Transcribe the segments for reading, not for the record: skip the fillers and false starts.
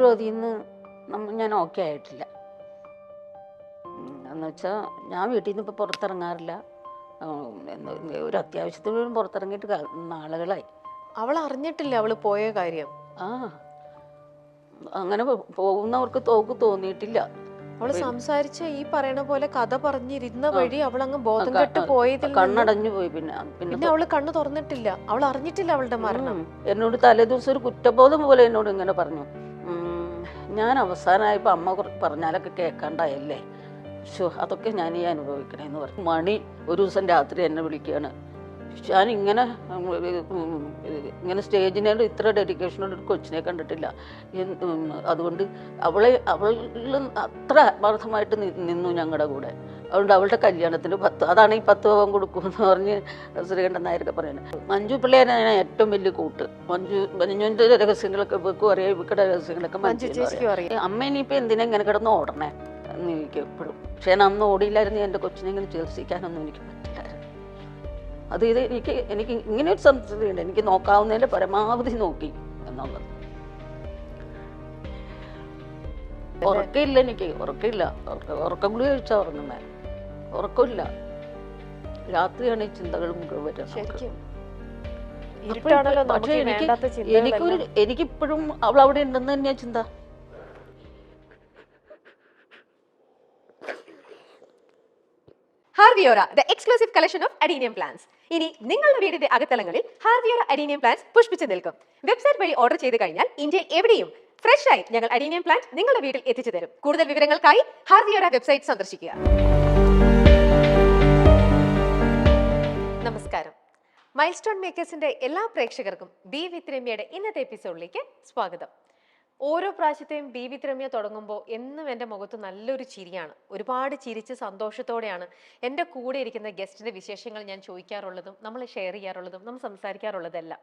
ഒരിക്കലും അതിൽ നിന്ന് ഞാൻ ഓക്കെ ആയിട്ടില്ല. എന്ന് വെച്ചാൽ ഞാൻ വീട്ടിൽ നിന്ന് ഇപ്പോൾ പുറത്തിറങ്ങാറില്ല. ഒരു അത്യാവശ്യത്തിന് പോലും പുറത്തിറങ്ങിയിട്ട് നാളുകളായി. അവൾ അറിഞ്ഞിട്ടില്ല അവള് പോയ കാര്യം. ആ അങ്ങനെ പോകുന്നവർക്ക് തോന്നിയിട്ടില്ല. അവള് സംസാരിച്ച ഈ പറയണ പോലെ കഥ പറഞ്ഞിരുന്ന വഴി അവളങ്ങ് ബോധം കെട്ട് പോയതിൽ കണ്ണടഞ്ഞു പോയി. പിന്നെ അവള് കണ്ണു തുറന്നിട്ടില്ല. അവൾ അറിഞ്ഞിട്ടില്ല അവളുടെ മരണം. എന്നോട് തലേദിവസം ഒരു കുറ്റബോധം പോലെ എന്നോട് ഇങ്ങനെ പറഞ്ഞു, ഞാൻ അവസാനമായപ്പോ അമ്മ പറഞ്ഞാലൊക്കെ കേൾക്കാണ്ടായല്ലേ, അതൊക്കെ ഞാൻ ഈ അനുഭവിക്കണേന്ന് പറഞ്ഞു. മണി ഒരു ദിവസം രാത്രി എന്നെ വിളിക്കുകയാണ്. ഞാൻ ഇങ്ങനെ സ്റ്റേജിനോട് ഇത്ര ഡെഡിക്കേഷനോട് ഒരു കൊച്ചിനെ കണ്ടിട്ടില്ല. അതുകൊണ്ട് അവളിൽ അത്ര ആത്മാർത്ഥമായിട്ട് നിന്നു ഞങ്ങളുടെ കൂടെ. അതുകൊണ്ട് അവളുടെ കല്യാണത്തിന് അതാണ് ഈ 10 പവൻ കൊടുക്കുമെന്ന് പറഞ്ഞ് ശ്രീകണ്ഠൻ നായരൊക്കെ പറയുന്നത്. മഞ്ജു പിള്ളേരെ ഞാൻ ഏറ്റവും വലിയ കൂട്ട്. മഞ്ജുവിൻ്റെ രഹസ്യങ്ങളൊക്കെ ഇവക്കും അറിയാം, ഇവരുടെ രഹസ്യങ്ങളൊക്കെ മഞ്ജു അറിയാം. അമ്മ ഇനിയിപ്പോൾ എന്തിനാ ഇങ്ങനെ കിടന്ന് ഓടണേ എന്ന് എനിക്ക് എപ്പോഴും. പക്ഷേ ഞാൻ അന്ന് ഓടിയില്ലായിരുന്നു, എൻ്റെ കൊച്ചിനെ ഇങ്ങനെ ചികിത്സിക്കാനൊന്നും എനിക്ക് പറ്റില്ലായിരുന്നു. എനിക്ക് ഇങ്ങനെ ഒരു സംതൃപ്തിയുണ്ട്. എനിക്ക് നോക്കാവുന്നതിൻ്റെ പരമാവധി നോക്കി എന്നുള്ളത്. ഉറക്കമില്ല, എനിക്ക് ഉറക്കമില്ല. ഉറക്കം കൂടി കഴിച്ചാൽ ഉറങ്ങുന്നേ, ഉറക്കമില്ല. രാത്രിയാണ് ഈ ചിന്തകൾ മുഴുവൻ വരുന്നത്. പക്ഷേ എനിക്കിപ്പോഴും അവൾ അവിടെ ഉണ്ടെന്ന് തന്നെയാ ചിന്ത. ഹാർവിയോറ, the exclusive collection of adenium plants. ഇനി നിങ്ങളുടെ വീടിന്റെ അകത്തളങ്ങളിൽ ഹാർവിയോറ അഡീനിയം പ്ലാന്റ്സ് പുഷ്പിച്ചു നിൽക്കും. വെബ്സൈറ്റ് വഴി ഓർഡർ ചെയ്ത് കഴിഞ്ഞാൽ ഇന്ത്യയിൽ എവിടെയും ഫ്രഷ് ആയി ഞങ്ങൾ അഡീനിയം പ്ലാന്റ് നിങ്ങളുടെ വീട്ടിൽ എത്തിച്ചു തരും. കൂടുതൽ വിവരങ്ങൾക്കായി ഹാർവിയോറ വെബ്സൈറ്റ് സന്ദർശിക്കുക. നമസ്കാരം. മൈൽ സ്റ്റോൺ മേക്കേഴ്സിന്റെ എല്ലാ പ്രേക്ഷകർക്കും ബി വിത്ത് രമ്യയുടെ ഇന്നത്തെ എപ്പിസോഡിലേക്ക് സ്വാഗതം. ഓരോ പ്രാവശ്യത്തെയും ബി വിത്ത് രമ്യ തുടങ്ങുമ്പോൾ എന്നും എൻ്റെ മുഖത്ത് നല്ലൊരു ചിരിയാണ്. ഒരുപാട് ചിരിച്ച് സന്തോഷത്തോടെയാണ് എൻ്റെ കൂടെ ഇരിക്കുന്ന ഗസ്റ്റിൻ്റെ വിശേഷങ്ങൾ ഞാൻ ചോദിക്കാറുള്ളതും നമ്മൾ ഷെയർ ചെയ്യാറുള്ളതും നമ്മൾ സംസാരിക്കാറുള്ളതെല്ലാം.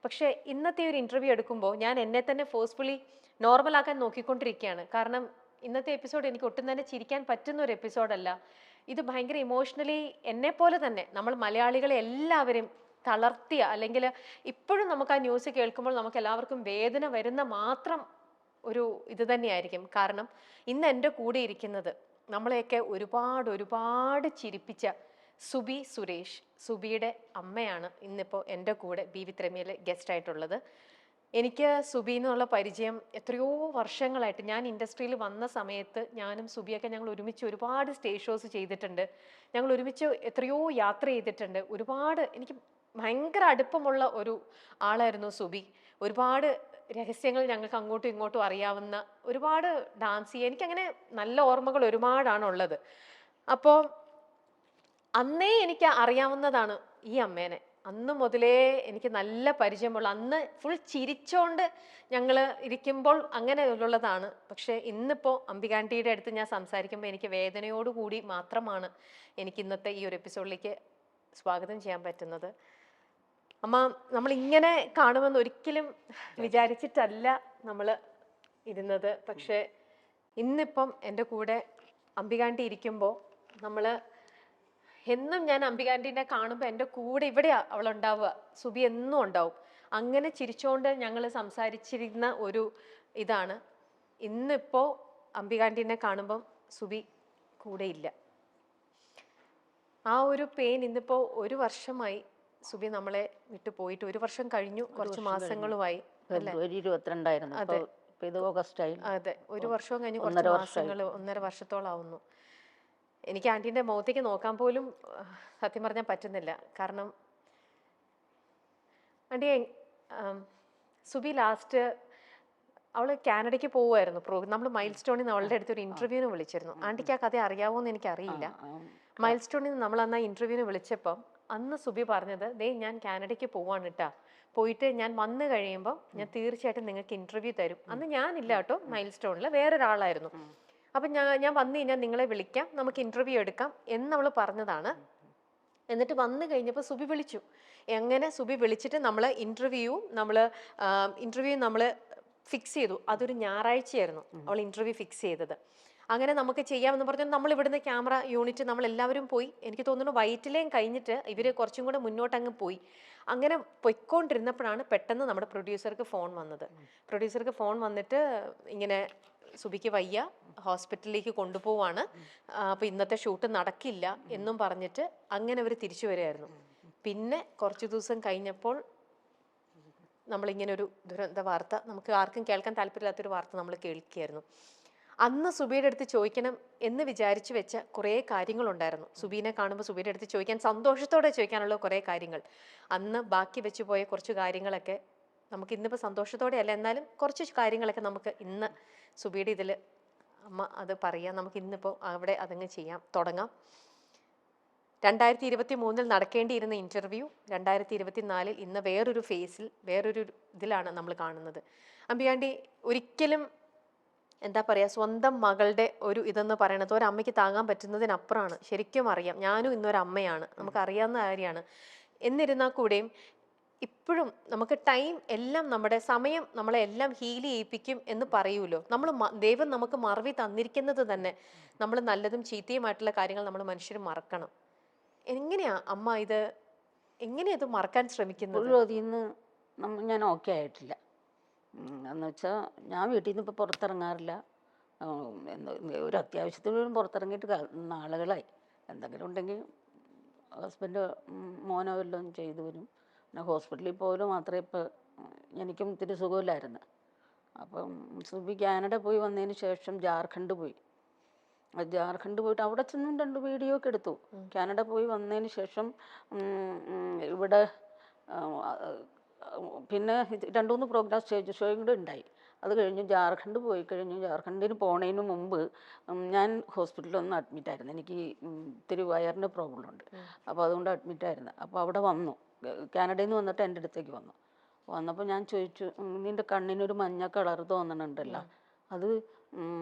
പക്ഷേ ഇന്നത്തെ ഒരു ഇൻ്റർവ്യൂ എടുക്കുമ്പോൾ ഞാൻ എന്നെ തന്നെ ഫോഴ്സ്ഫുള്ളി നോർമലാക്കാൻ നോക്കിക്കൊണ്ടിരിക്കുകയാണ്. കാരണം ഇന്നത്തെ എപ്പിസോഡ് എനിക്ക് ഒട്ടും തന്നെ ചിരിക്കാൻ പറ്റുന്ന ഒരു എപ്പിസോഡല്ല. ഇത് ഭയങ്കര ഇമോഷണലി എന്നെപ്പോലെ തന്നെ നമ്മൾ മലയാളികളെ എല്ലാവരും തളർത്തിയ, അല്ലെങ്കിൽ ഇപ്പോഴും നമുക്ക് ആ ന്യൂസ് കേൾക്കുമ്പോൾ നമുക്ക് എല്ലാവർക്കും വേദന വരുന്ന മാത്രം ഒരു ഇത് തന്നെയായിരിക്കും. കാരണം ഇന്ന് എൻ്റെ കൂടെ ഇരിക്കുന്നത് നമ്മളെയൊക്കെ ഒരുപാട് ചിരിപ്പിച്ച സുബി സുരേഷ്, സുബിയുടെ അമ്മയാണ് ഇന്നിപ്പോൾ എൻ്റെ കൂടെ ബി വിത്ത് രമ്യയിൽ ഗസ്റ്റ് ആയിട്ടുള്ളത്. എനിക്ക് സുബി എന്നുള്ള പരിചയം എത്രയോ വർഷങ്ങളായിട്ട്, ഞാൻ ഇൻഡസ്ട്രിയിൽ വന്ന സമയത്ത് ഞാനും സുബിയൊക്കെ ഞങ്ങൾ ഒരുമിച്ച് ഒരുപാട് സ്റ്റേജ് ഷോസ് ചെയ്തിട്ടുണ്ട്. ഞങ്ങൾ ഒരുമിച്ച് എത്രയോ യാത്ര ചെയ്തിട്ടുണ്ട്. എനിക്ക് ഭയങ്കര അടുപ്പമുള്ള ഒരു ആളായിരുന്നു സുബി. ഒരുപാട് രഹസ്യങ്ങൾ ഞങ്ങൾക്ക് അങ്ങോട്ടും ഇങ്ങോട്ടും അറിയാവുന്ന, ഒരുപാട് ഡാൻസ് ചെയ്യുക, എനിക്കങ്ങനെ നല്ല ഓർമ്മകൾ ഒരുപാടാണുള്ളത്. അപ്പോൾ അന്നേ എനിക്ക് അറിയാവുന്നതാണ് ഈ അമ്മേനെ. അന്ന് മുതലേ എനിക്ക് നല്ല പരിചയമുള്ള, അന്ന് ഫുൾ ചിരിച്ചോണ്ട് ഞങ്ങൾ ഇരിക്കുമ്പോൾ അങ്ങനെ ഉള്ളതാണ്. പക്ഷേ ഇന്നിപ്പോൾ അംബികാന്റിയുടെ അടുത്ത് ഞാൻ സംസാരിക്കുമ്പോൾ എനിക്ക് വേദനയോടുകൂടി മാത്രമാണ് എനിക്ക് ഇന്നത്തെ ഈ ഒരു എപ്പിസോഡിലേക്ക് സ്വാഗതം ചെയ്യാൻ പറ്റുന്നത്. അമ്മ, നമ്മൾ ഇങ്ങനെ കാണുമെന്ന് ഒരിക്കലും വിചാരിച്ചിട്ടല്ല നമ്മൾ ഇരുന്നത്. പക്ഷെ ഇന്നിപ്പം എൻ്റെ കൂടെ അംബികാന്റി ഇരിക്കുമ്പോൾ എന്നും ഞാൻ അംബികാന്റിനെ കാണുമ്പോൾ എൻ്റെ കൂടെ ഇവിടെയാ അവളുണ്ടാവുക. സുബി എന്നും ഉണ്ടാവും. അങ്ങനെ ചിരിച്ചുകൊണ്ട് ഞങ്ങൾ സംസാരിച്ചിരുന്ന ഒരു ഇതാണ്. ഇന്നിപ്പോൾ അംബികാന്റിനെ കാണുമ്പം സുബി കൂടെ ഇല്ല. ആ ഒരു പെയിൻ ഇന്നിപ്പോൾ 1 വർഷമായി. സുബി നമ്മളെ വിട്ടു പോയിട്ട് 1 വർഷം കഴിഞ്ഞു, കുറച്ച് മാസങ്ങളുമായി. അതെ, 1 വർഷവും കഴിഞ്ഞ് കുറച്ച് മാസങ്ങൾ, 1.5 വർഷത്തോളം ആവുന്നു. എനിക്ക് ആന്റീൻ്റെ മുഖത്തേക്ക് നോക്കാൻ പോലും സത്യം പറഞ്ഞാൽ പറ്റുന്നില്ല. കാരണം ആന്റി, സുബി ലാസ്റ്റ് അവൾ കാനഡയ്ക്ക് പോവുമായിരുന്നു. നമ്മൾ മൈൽ സ്റ്റോണിൽ നിന്ന് അവളുടെ അടുത്ത് ഒരു ഇന്റർവ്യൂവിന് വിളിച്ചിരുന്നു. ആന്റിക്ക് ആ കഥ അറിയാവോന്ന് എനിക്കറിയില്ല. മൈൽ സ്റ്റോണിൽ നിന്ന് നമ്മൾ അന്ന് ആ ഇന്റർവ്യൂവിന് വിളിച്ചപ്പം അന്ന് സുബി പറഞ്ഞത്, ഞാൻ കാനഡയ്ക്ക് പോവാണ് കേട്ടാ, പോയിട്ട് ഞാൻ വന്നു കഴിയുമ്പോൾ ഞാൻ തീർച്ചയായിട്ടും നിങ്ങൾക്ക് ഇന്റർവ്യൂ തരും. അന്ന് ഞാനില്ല കേട്ടോ, മൈൽ സ്റ്റോണിൽ വേറൊരാളായിരുന്നു. അപ്പം ഞാൻ വന്നു കഴിഞ്ഞാൽ നിങ്ങളെ വിളിക്കാം, നമുക്ക് ഇന്റർവ്യൂ എടുക്കാം എന്നവൾ പറഞ്ഞതാണ്. എന്നിട്ട് വന്നു കഴിഞ്ഞപ്പോൾ സുബി വിളിച്ചു. എങ്ങനെ സുബി വിളിച്ചിട്ട് നമ്മൾ ഇന്റർവ്യൂ നമ്മൾ ഫിക്സ് ചെയ്തു. അതൊരു ഞായറാഴ്ചയായിരുന്നു അവൾ ഇന്റർവ്യൂ ഫിക്സ് ചെയ്തത്. അങ്ങനെ നമുക്ക് ചെയ്യാമെന്ന് പറഞ്ഞാൽ നമ്മൾ ഇവിടുന്ന് ക്യാമറ യൂണിറ്റ് നമ്മൾ എല്ലാവരും പോയി. എനിക്ക് തോന്നുന്നു വൈറ്റിലേയും കഴിഞ്ഞിട്ട് ഇവർ കുറച്ചും കൂടെ മുന്നോട്ട് അങ്ങ് പോയി. അങ്ങനെ പൊയ്ക്കൊണ്ടിരുന്നപ്പോഴാണ് പെട്ടെന്ന് നമ്മുടെ പ്രൊഡ്യൂസർക്ക് ഫോൺ വന്നത്. പ്രൊഡ്യൂസർക്ക് ഫോൺ വന്നിട്ട് ഇങ്ങനെ സുബിക്ക് വയ്യ, ഹോസ്പിറ്റലിലേക്ക് കൊണ്ടുപോവാണ്, അപ്പോൾ ഇന്നത്തെ ഷൂട്ട് നടക്കില്ല എന്നും പറഞ്ഞിട്ട് അങ്ങനെ അവർ തിരിച്ചു വരികയായിരുന്നു. പിന്നെ കുറച്ച് ദിവസം കഴിഞ്ഞപ്പോൾ നമ്മളിങ്ങനെ ഒരു ദുരന്ത വാർത്ത, നമുക്ക് ആർക്കും കേൾക്കാൻ താല്പര്യമില്ലാത്തൊരു വാർത്ത നമ്മൾ കേൾക്കുകയായിരുന്നു. അന്ന് സുബിയുടെ അടുത്ത് ചോദിക്കണം എന്ന് വിചാരിച്ചു വെച്ച കുറേ കാര്യങ്ങളുണ്ടായിരുന്നു. സുബീനെ കാണുമ്പോൾ സുബിയുടെ അടുത്ത് ചോദിക്കാൻ, സന്തോഷത്തോടെ ചോദിക്കാനുള്ള കുറേ കാര്യങ്ങൾ, അന്ന് ബാക്കി വെച്ച് പോയ കുറച്ച് കാര്യങ്ങളൊക്കെ നമുക്ക് ഇന്നിപ്പോൾ സന്തോഷത്തോടെ അല്ല, എന്നാലും കുറച്ച് കാര്യങ്ങളൊക്കെ നമുക്ക് ഇന്ന് സുബിയുടെ ഇതിൽ അമ്മ അത് പറയാം. നമുക്ക് ഇന്നിപ്പോൾ അവിടെ അതങ്ങ് തുടങ്ങാം. 2023 നടക്കേണ്ടിയിരുന്ന ഇൻ്റർവ്യൂ 2024 ഇന്ന് വേറൊരു ഫേസിൽ, വേറൊരു ഇതിലാണ് നമ്മൾ കാണുന്നത്. അമ്പിയാണ്ടി, ഒരിക്കലും എന്താ പറയുക, സ്വന്തം മകളുടെ ഒരു ഇതെന്ന് പറയണത് ഒരമ്മയ്ക്ക് താങ്ങാൻ പറ്റുന്നതിനപ്പുറമാണ്. ശരിക്കും അറിയാം, ഞാനും ഇന്നൊരമ്മയാണ്, നമുക്കറിയാവുന്ന കാര്യമാണ്. എന്നിരുന്നാൽ കൂടെയും ഇപ്പോഴും നമുക്ക് ടൈം എല്ലാം, നമ്മുടെ സമയം നമ്മളെ എല്ലാം ഹീൽ ചെയ്യിപ്പിക്കും എന്ന് പറയൂലോ. നമ്മൾ ദൈവം നമുക്ക് മറവി തന്നിരിക്കുന്നത് തന്നെ നമ്മൾ നല്ലതും ചീത്തയുമായിട്ടുള്ള കാര്യങ്ങൾ നമ്മൾ മനുഷ്യർ മറക്കണം. എങ്ങനെയാ അമ്മ ഇത്, എങ്ങനെയാ ഇത് മറക്കാൻ ശ്രമിക്കുന്നത്? അതിൽ നിന്ന് ഞാൻ ഓക്കെ ആയിട്ടില്ല. എന്ന് വെച്ചാൽ ഞാൻ വീട്ടിൽ നിന്ന് ഇപ്പോൾ പുറത്തിറങ്ങാറില്ല. ഒരു അത്യാവശ്യത്തിന് പോലും പുറത്തിറങ്ങിയിട്ട് നാളുകളായി. എന്തെങ്കിലും ഉണ്ടെങ്കിൽ ഹസ്ബൻഡ് മോനോ വല്ലതും ചെയ്തു വരും. പിന്നെ ഹോസ്പിറ്റലിൽ പോലും മാത്രമേ ഇപ്പോൾ എനിക്കും ഇത്തിരി സുഖമില്ലായിരുന്നു. അപ്പം സുബി കാനഡ പോയി വന്നതിന് ശേഷം ജാർഖണ്ഡ് പോയി. ജാർഖണ്ഡ് പോയിട്ട് അവിടെ ചെന്നും 2 വീഡിയോ ഒക്കെ എടുത്തു. കാനഡ പോയി വന്നതിന് ശേഷം ഇവിടെ പിന്നെ 2-3 പ്രോഗ്രാം സ്റ്റേജ് ഷോയും കൂടെ ഉണ്ടായി. അത് കഴിഞ്ഞ് ജാർഖണ്ഡ് പോയി കഴിഞ്ഞു. ജാർഖണ്ഡിന് പോണതിന് മുമ്പ് ഞാൻ ഹോസ്പിറ്റലിലൊന്ന് അഡ്മിറ്റായിരുന്നു. എനിക്ക് ഇത്തിരി വയറിന് പ്രോബ്ലം ഉണ്ട്. അപ്പോൾ അതുകൊണ്ട് അഡ്മിറ്റായിരുന്നു. അപ്പോൾ അവിടെ വന്നു, കാനഡയിൽ നിന്ന് വന്നിട്ട് എൻ്റെ അടുത്തേക്ക് വന്നപ്പോൾ ഞാൻ ചോദിച്ചു, നിൻ്റെ കണ്ണിനൊരു മഞ്ഞ കളർ തോന്നണുണ്ടല്ലോ, അത്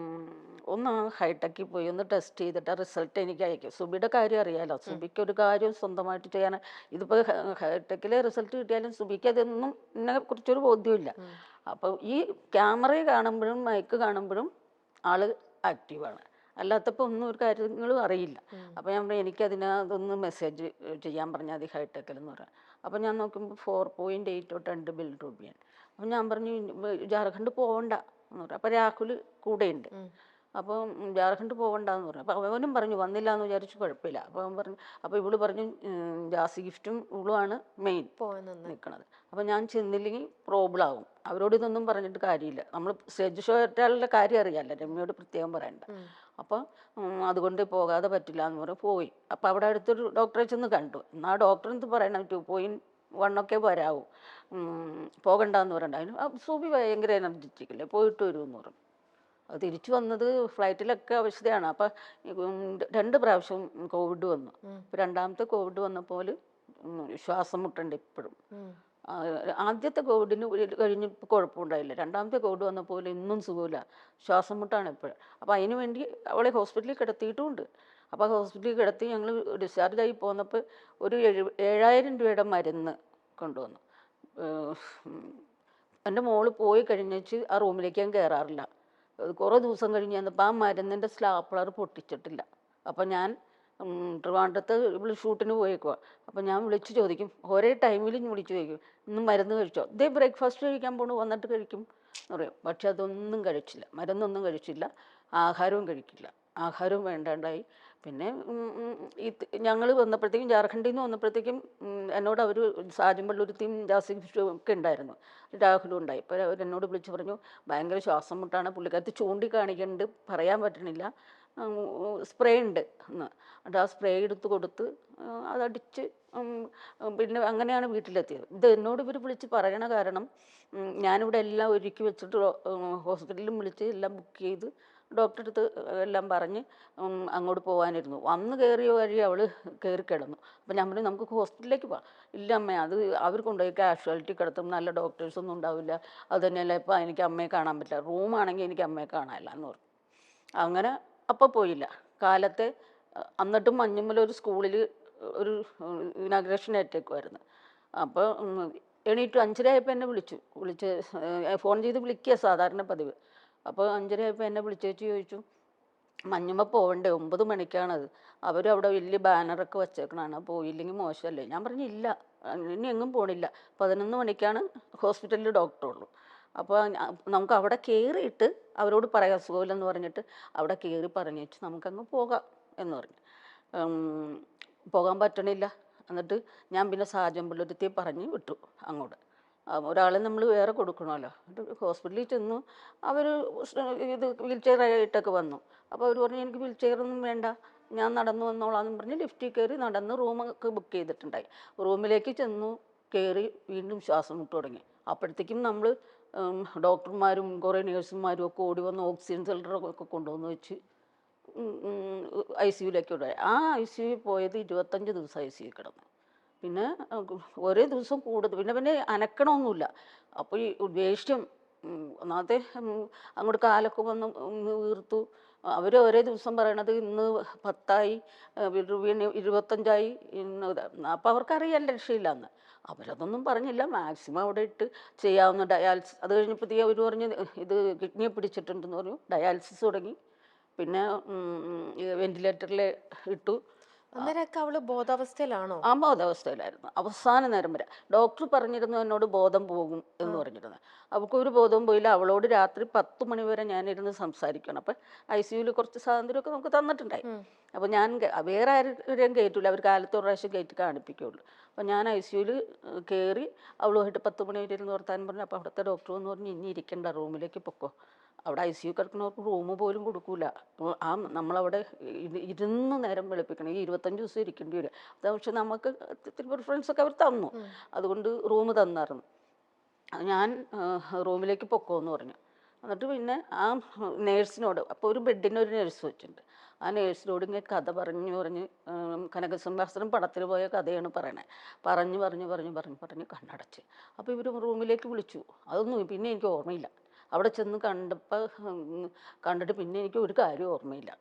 ഒന്ന് ഹൈടെക്കിൽ പോയി ഒന്ന് ടെസ്റ്റ് ചെയ്തിട്ട് റിസൾട്ട് എനിക്ക് അയക്കും. സുബിയുടെ കാര്യം അറിയാലോ, സുബിക്ക് ഒരു കാര്യം സ്വന്തമായിട്ട് ചെയ്യാൻ, ഇതിപ്പോൾ ഹൈടെക്കിലെ റിസൾട്ട് കിട്ടിയാലും സുബിക്ക് അതൊന്നും ഇതിനെ കുറിച്ചൊരു ബോധ്യമില്ല. അപ്പോൾ ഈ ക്യാമറയിൽ കാണുമ്പോഴും മൈക്ക് കാണുമ്പോഴും ആള് ആക്റ്റീവാണ്, അല്ലാത്തപ്പോൾ ഒന്നും ഒരു കാര്യങ്ങളും അറിയില്ല. അപ്പോൾ ഞാൻ പറഞ്ഞു, എനിക്കതിനകത്തൊന്ന് മെസ്സേജ് ചെയ്യാൻ പറഞ്ഞാൽ മതി ഹൈടെക്കിൽ എന്ന് പറയാം. അപ്പോൾ ഞാൻ നോക്കുമ്പോൾ 4.8 10 ബിൽ രൂപയാണ്. അപ്പം ഞാൻ പറഞ്ഞു ജാർഖണ്ഡ് പോകണ്ട എന്ന് പറഞ്ഞു. അപ്പോൾ രാഹുൽ കൂടെയുണ്ട്. അപ്പോൾ ജാർഖണ്ഡ് പോകണ്ടെന്ന് പറഞ്ഞു. അപ്പോൾ അവനും പറഞ്ഞു വന്നില്ല എന്ന് വിചാരിച്ചു, കുഴപ്പമില്ല. അപ്പോൾ അവൻ പറഞ്ഞു, അപ്പോൾ ഇവള് പറഞ്ഞു ജാസി ഗിഫ്റ്റും ഇവളുമാണ് മെയിൻ നിൽക്കണത്. അപ്പോൾ ഞാൻ ചെന്നില്ലെങ്കിൽ പ്രോബ്ലം ആവും. അവരോട് ഇതൊന്നും പറഞ്ഞിട്ട് കാര്യമില്ല, നമ്മൾ സ്റ്റേജ് ഷോ ഒരാളുടെ കാര്യം അറിയാമല്ലോ, രമ്യയോട് പ്രത്യേകം പറയണ്ട. അപ്പോൾ അതുകൊണ്ട് പോകാതെ പറ്റില്ല എന്ന് പറഞ്ഞ് പോയി. അപ്പോൾ അവിടെ അടുത്തൊരു ഡോക്ടറെ ചെന്ന് കണ്ടു. എന്നാൽ ഡോക്ടർ എന്ത് പറയണം, 2.1 വരാവൂ, പോകണ്ടെന്ന് പറയണ്ട. അതിന് സുബി ഭയങ്കര എനർജറ്റിക് അല്ലേ, പോയിട്ട് വരുമെന്ന് പറഞ്ഞു. അത് തിരിച്ചു വന്നത് ഫ്ലൈറ്റിലൊക്കെ അവസ്ഥയാണ്. അപ്പം 2 പ്രാവശ്യം കോവിഡ് വന്നു. ഇപ്പം 2ാമത്തെ കോവിഡ് വന്നപ്പോൾ ശ്വാസം മുട്ടുണ്ട് ഇപ്പോഴും. ആദ്യത്തെ കോവിഡിന് കഴിഞ്ഞ് ഇപ്പോൾ കുഴപ്പമുണ്ടായില്ല. 2ാമത്തെ കോവിഡ് വന്നപ്പോൾ ഇന്നും സുഖമില്ല, ശ്വാസം മുട്ടാണ് ഇപ്പോഴും. അപ്പോൾ അതിന് വേണ്ടി അവളെ ഹോസ്പിറ്റലിൽ കിടത്തിയിട്ടുമുണ്ട്. അപ്പോൾ ഹോസ്പിറ്റലിൽ കിടത്തി ഞങ്ങൾ ഡിസ്ചാർജായി പോന്നപ്പോൾ ഒരു 7,000 രൂപയുടെ മരുന്ന് കൊണ്ടുവന്നു. എൻ്റെ മോള് പോയി കഴിഞ്ഞേച്ച് ആ റൂമിലേക്ക് ഞാൻ കയറാറില്ല. കുറേ ദിവസം കഴിഞ്ഞ് ചെന്നപ്പോൾ ആ മരുന്നിൻ്റെ സ്ലാപ്ലർ പൊട്ടിച്ചിട്ടില്ല. അപ്പം ഞാൻ ട്രിവാൻഡ്രത്ത് ഇവിടെ ഷൂട്ടിന് പോയേക്കുക. അപ്പം ഞാൻ വിളിച്ച് ചോദിക്കും, ഒരേ ടൈമിൽ വിളിച്ച് ചോദിക്കും, ഇന്ന് മരുന്ന് കഴിച്ചോ? ഇതേ ബ്രേക്ക്ഫാസ്റ്റ് കഴിക്കാൻ പോണു, വന്നിട്ട് കഴിക്കും എന്ന് പറയും. പക്ഷെ അതൊന്നും കഴിച്ചില്ല, മരുന്നൊന്നും കഴിച്ചില്ല, ആഹാരവും കഴിക്കില്ല, ആഹാരവും വേണ്ടാണ്ടായി. പിന്നെ ഞങ്ങൾ വന്നപ്പോഴത്തേക്കും, ജാർഖണ്ഡിൽ നിന്ന് വന്നപ്പോഴത്തേക്കും എന്നോട് അവർ സാജൻ പള്ളുരുത്തിയും ജാസി ഒക്കെ ഉണ്ടായിരുന്നു, രാഹുലും ഉണ്ടായി. ഇപ്പോൾ അവരെന്നോട് വിളിച്ച് പറഞ്ഞു ഭയങ്കര ശ്വാസം മുട്ടാണ്, പുള്ളിക്കാരത്ത് ചൂണ്ടിക്കാണിക്കുന്നുണ്ട്, പറയാൻ പറ്റണില്ല, സ്പ്രേ ഉണ്ട് എന്ന്. എന്നിട്ട് ആ സ്പ്രേ എടുത്ത് കൊടുത്ത് അതടിച്ച് പിന്നെ അങ്ങനെയാണ് വീട്ടിലെത്തിയത്. ഇത് എന്നോട് ഇവർ വിളിച്ച് പറയണ കാരണം ഞാനിവിടെ എല്ലാം ഒരുക്കി വെച്ചിട്ട് ഹോസ്പിറ്റലിലും വിളിച്ച് എല്ലാം ബുക്ക് ചെയ്ത് ഡോക്ടറെ അടുത്ത് എല്ലാം പറഞ്ഞ് അങ്ങോട്ട് പോകാനിരുന്നു. വന്ന് കയറിയ വഴി അവൾ കയറി കിടന്നു. അപ്പം ഞാൻ പറഞ്ഞു നമുക്ക് ഹോസ്പിറ്റലിലേക്ക് പോകാം. ഇല്ല അമ്മേ, അത് അവർ കൊണ്ടുപോയി കാഷ്വാലിറ്റി കിടത്തും, നല്ല ഡോക്ടേഴ്സൊന്നും ഉണ്ടാവില്ല, അത് തന്നെയല്ല ഇപ്പോൾ എനിക്ക് അമ്മയെ കാണാൻ പറ്റില്ല, റൂമാണെങ്കിൽ എനിക്ക് അമ്മയെ കാണാനില്ല എന്ന് പറഞ്ഞു. അങ്ങനെ അപ്പോൾ പോയില്ല. കാലത്തെ എന്നിട്ടും മഞ്ഞുമ്മൽ ഒരു സ്കൂളിൽ ഒരു ഇനാഗ്രേഷൻ ഏറ്റേക്കുമായിരുന്നു. അപ്പോൾ എണീറ്റു 5:30 ആയപ്പോൾ എന്നെ വിളിച്ച് ഫോൺ ചെയ്ത് വിളിക്കുക സാധാരണ പതിവ്. അപ്പോൾ 5:30 ആയപ്പോൾ എന്നെ വിളിച്ചേച്ച് ചോദിച്ചു, മഞ്ഞുമ്മ പോവണ്ടേ, 9 മണിക്കാണത്, അവരവിടെ വലിയ ബാനറൊക്കെ വച്ചേക്കണാണ്, പോയില്ലെങ്കിൽ മോശമല്ലേ? ഞാൻ പറഞ്ഞു ഇല്ല, ഇനി എങ്ങും പോണില്ല, 11 മണിക്കാണ് ഹോസ്പിറ്റലിൽ ഡോക്ടറുള്ളൂ. അപ്പോൾ നമുക്ക് അവിടെ കയറിയിട്ട് അവരോട് പറയാം സുഖമില്ലെന്ന് പറഞ്ഞിട്ട് അവിടെ കയറി പറഞ്ഞേച്ച് നമുക്കങ്ങ് പോകാം എന്ന് പറഞ്ഞു. പോകാൻ പറ്റണില്ല. എന്നിട്ട് ഞാൻ പിന്നെ സാജൻ പിള്ളേരത്തി പറഞ്ഞ് വിട്ടു അങ്ങോട്ട്. ഒരാളെ നമ്മൾ വേറെ കൊടുക്കണമല്ലോ. എന്നിട്ട് ഹോസ്പിറ്റലിൽ ചെന്നു. അവർ ഇത് വീൽ ചെയറായിട്ടൊക്കെ വന്നു. അപ്പോൾ അവർ പറഞ്ഞു എനിക്ക് വീൽ ചെയറൊന്നും വേണ്ട, ഞാൻ നടന്നു വന്നോളാമെന്ന് പറഞ്ഞ് ലിഫ്റ്റിൽ കയറി നടന്ന് റൂമൊക്കെ ബുക്ക് ചെയ്തിട്ടുണ്ടായി. റൂമിലേക്ക് ചെന്നു, കയറി വീണ്ടും ശ്വാസം മുട്ട് തുടങ്ങി. അപ്പോഴത്തേക്കും നമ്മൾ ഡോക്ടർമാരും കുറേ നേഴ്സുമാരും ഒക്കെ ഓടി വന്ന് ഓക്സിജൻ സിലിണ്ടറൊക്കെ കൊണ്ടുവന്ന് വെച്ച് ICUവിലേക്ക് വിടായി. ആ ICUവിൽ പോയത് 25 ദിവസം ICU കിടന്നു. പിന്നെ ഒരേ ദിവസം കൂടുതൽ പിന്നെ അനക്കണമൊന്നുമില്ല. അപ്പോൾ ഈ ദേഷ്യം ഒന്നാമത്തെ അങ്ങോട്ട് കാലൊക്കെ വന്ന് വീർത്തു. അവർ ഒരേ ദിവസം പറയണത് ഇന്ന് 10ആയി, 25ആയി, ഇന്ന്. അപ്പോൾ അവർക്കറിയാൻ രക്ഷയില്ലാന്ന്. അവരതൊന്നും പറഞ്ഞില്ല. മാക്സിമം അവിടെ ഇട്ട് ചെയ്യാവുന്ന ഡയാലിസിസ്. അത് കഴിഞ്ഞപ്പോഴത്തേക്ക് അവർ പറഞ്ഞ് ഇത് കിഡ്നിയെ പിടിച്ചിട്ടുണ്ടെന്ന് പറഞ്ഞു. ഡയാലിസിസ് തുടങ്ങി. പിന്നെ വെന്റിലേറ്ററിൽ ഇട്ടു. അന്നേരമൊക്കെ അവള് ബോധാവസ്ഥയിലാണോ? ആ ബോധാവസ്ഥയിലായിരുന്നു അവസാന നേരം വരെ. ഡോക്ടർ പറഞ്ഞിരുന്നു എന്നോട് ബോധം പോകും എന്ന് പറഞ്ഞിരുന്നു. അവൾക്ക് ഒരു ബോധവും പോയില്ല. അവളോട് രാത്രി 10 മണി വരെ ഞാനിരുന്ന് സംസാരിക്കണം. അപ്പം ICUവിൽ കുറച്ച് സ്വാതന്ത്ര്യമൊക്കെ നമുക്ക് തന്നിട്ടുണ്ടായി. അപ്പോൾ ഞാൻ വേറെ ആരെയും കയറ്റില്ല, അവർ കാലത്ത് ഒരു പ്രാവശ്യം കയറ്റി കാണിപ്പിക്കുകയുള്ളൂ. അപ്പോൾ ഞാൻ ICUവിൽ കയറി അവളുമായിട്ട് 10 മണി വരെ ഇരുന്ന് വർത്താനം പറഞ്ഞു. അപ്പോൾ അവിടുത്തെ ഡോക്ടർ എന്ന് പറഞ്ഞ് ഇനി ഇരിക്കണ്ട, റൂമിലേക്ക് പൊക്കോ. അവിടെ ICU കിടക്കുന്നവർക്ക് റൂം പോലും കൊടുക്കൂല. നമ്മളവിടെ ഇരുന്ന് നേരം വെളുപ്പിക്കണം. ഈ 25 ദിവസം ഇരിക്കേണ്ടി വരും. അത് പക്ഷെ നമുക്ക് പ്രിഫറൻസൊക്കെ അവർ തന്നു. അതുകൊണ്ട് റൂം തന്നായിരുന്നു. ഞാൻ റൂമിലേക്ക് പൊക്കോന്ന് പറഞ്ഞു. എന്നിട്ട് പിന്നെ ആ നേഴ്സിനോട്, അപ്പോൾ ഒരു ബെഡിന് ഒരു നേഴ്സ് വെച്ചിട്ടുണ്ട്, ആ നേഴ്സിനോട് ഇങ്ങനെ കഥ പറഞ്ഞ് കനകസംഭാഷണം പടത്തിൽ പോയ കഥയാണ് പറയണേ. പറഞ്ഞ് കണ്ണടച്ച്. അപ്പോൾ ഇവർ റൂമിലേക്ക് വിളിച്ചു. അതൊന്നും പിന്നെ എനിക്ക് ഓർമ്മയില്ല. അവിടെ ചെന്ന് കണ്ടിട്ട് പിന്നെ എനിക്ക് ഒരു കാര്യം ഓർമ്മയില്ല.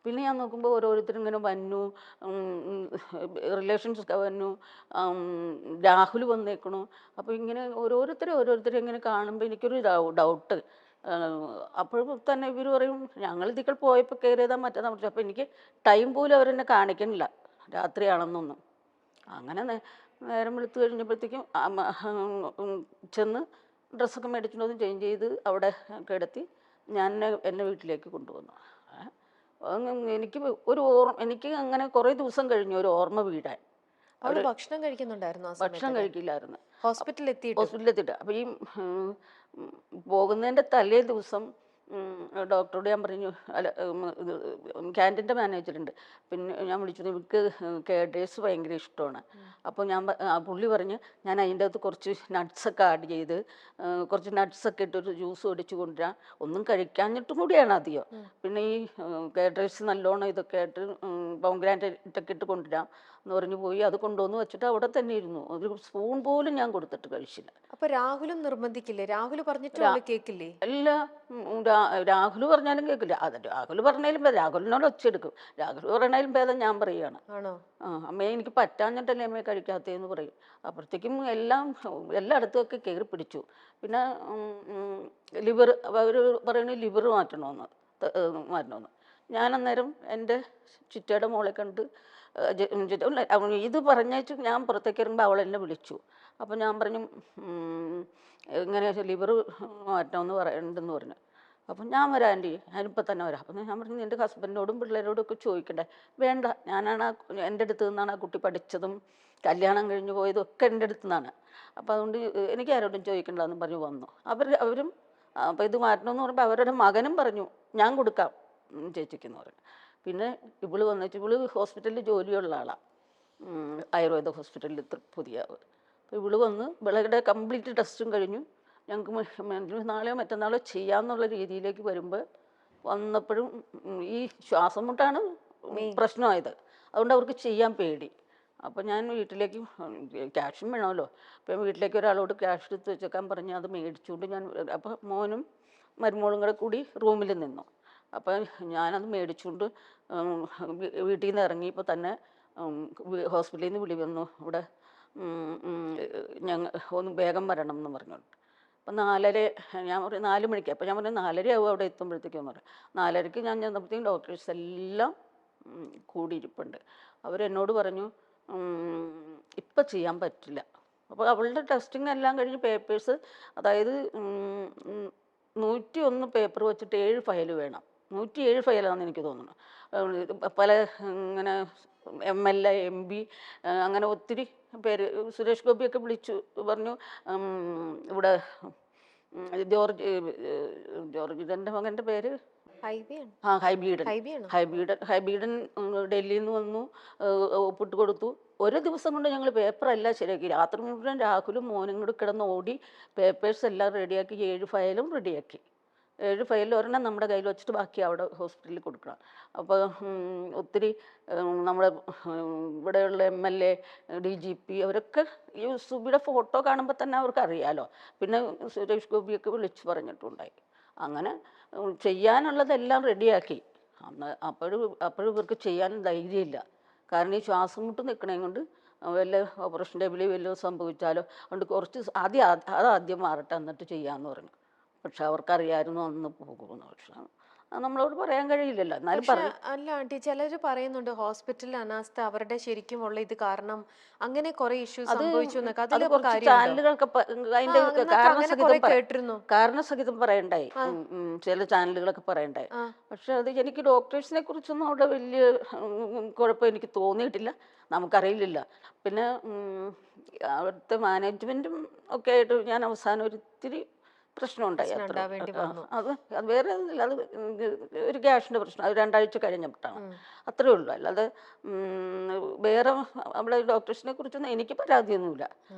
പിന്നെ ഞാൻ നോക്കുമ്പോൾ ഓരോരുത്തരും ഇങ്ങനെ വന്നു, റിലേഷൻസൊക്കെ വന്നു, രാഹുൽ വന്നേക്കണു. അപ്പോൾ ഇങ്ങനെ ഓരോരുത്തരും ഇങ്ങനെ കാണുമ്പോൾ എനിക്കൊരു ഡൗട്ട്. അപ്പോഴും തന്നെ ഇവർ പറയും ഞങ്ങൾ ഇതികൾ പോയപ്പോൾ കയറിയതാ മറ്റേതാ മറിച്ച്. അപ്പോൾ എനിക്ക് ടൈം പോലും അവരെന്നെ കാണിക്കണില്ല രാത്രിയാണെന്നൊന്നും. അങ്ങനെ നേരം വെളുത്ത് കഴിഞ്ഞപ്പോഴത്തേക്കും ചെന്ന് ഡ്രസ്സൊക്കെ മേടിച്ചിട്ടൊന്ന് ചേഞ്ച് ചെയ്ത് അവിടെ കിടത്തി ഞാൻ എന്നെ വീട്ടിലേക്ക് കൊണ്ടുവന്നു. എനിക്ക് എനിക്ക് അങ്ങനെ കുറേ ദിവസം കഴിഞ്ഞു ഒരു ഓർമ്മ വീടാൻ. അവള് ഭക്ഷണം കഴിക്കുന്നുണ്ടായിരുന്നു? ഭക്ഷണം കഴിക്കില്ലായിരുന്നു. ഹോസ്പിറ്റലിൽ എത്തിയിട്ട്. അപ്പോൾ ഈ പോകുന്നതിൻ്റെ തലേ ദിവസം ഡോക്ടറോട് ഞാൻ പറഞ്ഞു, അല്ല ക്യാൻറ്റീൻ്റെ മാനേജറുണ്ട്, പിന്നെ ഞാൻ വിളിച്ചു, എനിക്ക് കേഡേഴ്സ് ഭയങ്കര ഇഷ്ടമാണ്. അപ്പോൾ പുള്ളി പറഞ്ഞ് ഞാൻ അതിൻ്റെ അകത്ത് കുറച്ച് നട്ട്സൊക്കെ ആഡ് ചെയ്ത് കുറച്ച് നട്ട്സൊക്കെ ഇട്ടൊരു ജ്യൂസ് ഒടിച്ച് കൊണ്ടുവരാം. ഒന്നും കഴിക്കാഞ്ഞിട്ടും കൂടിയാണ് അധികം. പിന്നെ ഈ കേഡേഴ്സ് നല്ലോണം ഇതൊക്കെ ആയിട്ട് പോംഗ്രാനൈറ്റൊക്കെ ഇട്ട് കൊണ്ടുവരാം എന്ന് പറഞ്ഞു പോയി. അത് കൊണ്ടുവന്ന് വെച്ചിട്ട് അവിടെ തന്നെ ഇരുന്നു. ഒരു സ്പൂൺ പോലും ഞാൻ കൊടുത്തിട്ട് കഴിച്ചില്ല. അപ്പൊ രാഹുലും നിർബന്ധിക്കില്ലേ? രാഹുൽ പറഞ്ഞിട്ട് കേൾക്കില്ലേ? അല്ല, രാഹുൽ പറഞ്ഞാലും കേൾക്കില്ല. രാഹുൽ പറഞ്ഞാലും രാഹുലിനോട് ഒച്ചെടുക്കും. രാഹുൽ പറഞ്ഞാലും ഭേദം ഞാൻ പറയുകയാണ്, അമ്മയെ എനിക്ക് പറ്റാഞ്ഞിട്ടല്ലേ അമ്മയെ കഴിക്കാത്തതെന്ന് പറയും. അപ്പോഴത്തേക്കും എല്ലായിടത്തും ഒക്കെ കയറി പിടിച്ചു. പിന്നെ ലിവർ, അവർ പറയുന്നത് ലിവർ മാറ്റണമെന്ന്. ഞാനന്നേരം എൻ്റെ ചിറ്റയുടെ മോളെ കണ്ട് ഇത് പറഞ്ഞേച്ചു ഞാൻ പുറത്തേക്ക് ഇറങ്ങുമ്പോൾ അവൾ എന്നെ വിളിച്ചു. അപ്പോൾ ഞാൻ പറഞ്ഞു ഇങ്ങനെ ലിവർ മാറ്റണമെന്ന് പറയണ്ടെന്ന് പറഞ്ഞു. അപ്പം ഞാൻ വരാം ആൻറ്റി, ഞാനിപ്പോൾ തന്നെ വരാം. അപ്പം ഞാൻ പറഞ്ഞു എൻ്റെ ഹസ്ബൻഡിനോടും പിള്ളേരോടും ഒക്കെ ചോദിക്കണ്ടേ? വേണ്ട, ഞാനാണ് എൻ്റെ അടുത്ത് നിന്നാണ് ആ കുട്ടി പഠിച്ചതും കല്യാണം കഴിഞ്ഞ് പോയതും ഒക്കെ എൻ്റെ അടുത്ത് നിന്നാണ്. അപ്പോൾ അതുകൊണ്ട് എനിക്ക് ആരോടും ചോദിക്കണ്ടെന്ന് പറഞ്ഞു വന്നു. അവരും അപ്പോൾ ഇത് മാറ്റണമെന്ന് പറയുമ്പോൾ അവരുടെ മകനും പറഞ്ഞു ഞാൻ കൊടുക്കാം ചേച്ചിക്കെന്ന് പറഞ്ഞു. പിന്നെ ഇവള് വന്നിട്ട് ഇവള് ഹോസ്പിറ്റലിൽ ജോലിയുള്ള ആളാണ്, ആയുർവേദ ഹോസ്പിറ്റലിൽ പുതിയ. അപ്പോൾ ഇവള് വന്ന് ഇവളുടെ കംപ്ലീറ്റ് ടെസ്റ്റും കഴിഞ്ഞു. ഞങ്ങൾക്ക് നാളെയോ മറ്റന്നാളോ ചെയ്യാമെന്നുള്ള രീതിയിലേക്ക് വരുമ്പോൾ വന്നപ്പോഴും ഈ ശ്വാസം മുട്ടാണ് പ്രശ്നമായത്. അതുകൊണ്ട് അവർക്ക് ചെയ്യാൻ പേടി. അപ്പോൾ ഞാൻ വീട്ടിലേക്ക് ക്യാഷും വേണമല്ലോ. അപ്പം വീട്ടിലേക്ക് ഒരാളോട് ക്യാഷ് എടുത്ത് വെച്ചേക്കാൻ പറഞ്ഞ് അത് മേടിച്ചുകൊണ്ട് ഞാൻ, അപ്പോൾ മോനും മരുമോളും കൂടി റൂമിൽ നിന്നു. അപ്പം ഞാനത് മേടിച്ചുകൊണ്ട് വീട്ടിൽ നിന്ന് ഇറങ്ങിയപ്പോൾ തന്നെ ഹോസ്പിറ്റലിൽ നിന്ന് വിളി വന്നു, ഇവിടെ ഞങ്ങൾ ഒന്ന് വേഗം വരണം എന്ന് പറഞ്ഞോണ്ട്. അപ്പം 4:30 ഞാൻ പറയും 4 മണിക്ക്. അപ്പം ഞാൻ പറഞ്ഞു 4:30 ആവും അവിടെ എത്തുമ്പോഴത്തേക്കെന്ന് പറയും. 4:30 ഞാൻ ചെന്നപ്പോഴത്തേക്കും ഡോക്ടേഴ്സ് എല്ലാം കൂടിയിരിപ്പുണ്ട്. അവരെന്നോട് പറഞ്ഞു ഇപ്പം ചെയ്യാൻ പറ്റില്ല. അപ്പോൾ അവളുടെ ടെസ്റ്റിംഗ് എല്ലാം കഴിഞ്ഞ് പേപ്പേഴ്സ്, അതായത് 101 പേപ്പർ വെച്ചിട്ട് 7 ഫയൽ വേണം. 107 ഫയലാണെന്ന് എനിക്ക് തോന്നുന്നു. പല ഇങ്ങനെ MLA MP അങ്ങനെ ഒത്തിരി പേര്, സുരേഷ് ഗോപിയൊക്കെ വിളിച്ചു പറഞ്ഞു ഇവിടെ ജോർജിൻ്റെ മകൻ്റെ പേര് ഹൈബീഡൻ ഡൽഹിയിൽ നിന്ന് വന്നു, ഒപ്പിട്ട് കൊടുത്തു. ഒരു ദിവസം കൊണ്ട് ഞങ്ങൾ പേപ്പറെല്ലാം ശരിയാക്കി. രാത്രി മുഴുവൻ രാഹുലും മോനും കൂടി കിടന്ന് ഓടി പേപ്പേഴ്സ് എല്ലാം റെഡിയാക്കി. 7 ഫയലും റെഡിയാക്കി. 7 ഫയലിൽ ഒരെണ്ണം നമ്മുടെ കയ്യിൽ വെച്ചിട്ട് ബാക്കി അവിടെ ഹോസ്പിറ്റലിൽ കൊടുക്കണം. അപ്പോൾ ഒത്തിരി നമ്മുടെ ഇവിടെയുള്ള MLA DGP അവരൊക്കെ ഈ സുബിയുടെ ഫോട്ടോ കാണുമ്പോൾ തന്നെ അവർക്ക് അറിയാലോ. പിന്നെ സുരേഷ് ഗോപിയൊക്കെ വിളിച്ച് പറഞ്ഞിട്ടുണ്ടായി. അങ്ങനെ ചെയ്യാനുള്ളതെല്ലാം റെഡിയാക്കി. അപ്പോഴും ഇവർക്ക് ചെയ്യാൻ ധൈര്യമില്ല. കാരണം ഈ ശ്വാസം മുട്ട് നിൽക്കണേ കൊണ്ട് വല്ല ഓപ്പറേഷൻ ടേബിളിൽ വല്ലതും സംഭവിച്ചാലോ. അതുകൊണ്ട് കുറച്ച് ആദ്യം മാറട്ടെ എന്നിട്ട് ചെയ്യാമെന്ന് പറഞ്ഞു. പക്ഷെ അവർക്കറിയായിരുന്നു അന്ന് പോകുമെന്ന്. പക്ഷെ അത് നമ്മളോട് പറയാൻ കഴിയില്ലല്ലോ. എന്നാലും അല്ല ആന്റി, ചിലര് പറയുന്നുണ്ട് ഹോസ്പിറ്റലിൽ അനാസ്ഥ അവരുടെ ശരിക്കും ഉള്ള ഇത് കാരണം അങ്ങനെ കുറെ ഇഷ്യൂസ് സംഭവിച്ചു എന്നൊക്കെ. ചാനലുകൾക്ക് അതിന്റെ കേട്ടിരുന്നു, കാരണസഹിതം പറയണ്ടായി. ചില ചാനലുകളൊക്കെ പറയണ്ടായി. പക്ഷെ അത് എനിക്ക് ഡോക്ടേഴ്സിനെ കുറിച്ചൊന്നും അവിടെ വലിയ കുഴപ്പം എനിക്ക് തോന്നിയിട്ടില്ല. നമുക്കറിയില്ല. പിന്നെ അവിടുത്തെ മാനേജ്മെന്റും ഒക്കെ ആയിട്ട് ഞാൻ അവസാനം ഒരിത്തിരി പ്രശ്നമുണ്ടായി. അത് വേറെ ഒന്നുമില്ല. അത് ഒരു ഗ്യാസിൻ്റെ പ്രശ്നം. അത് 2 ആഴ്ച കഴിഞ്ഞിട്ടാണ്. അത്രേ ഉള്ളൂ. അല്ലാതെ വേറെ അവിടെ ഡോക്ടേഴ്സിനെ കുറിച്ചൊന്നും എനിക്ക് പരാതിയൊന്നുമില്ല.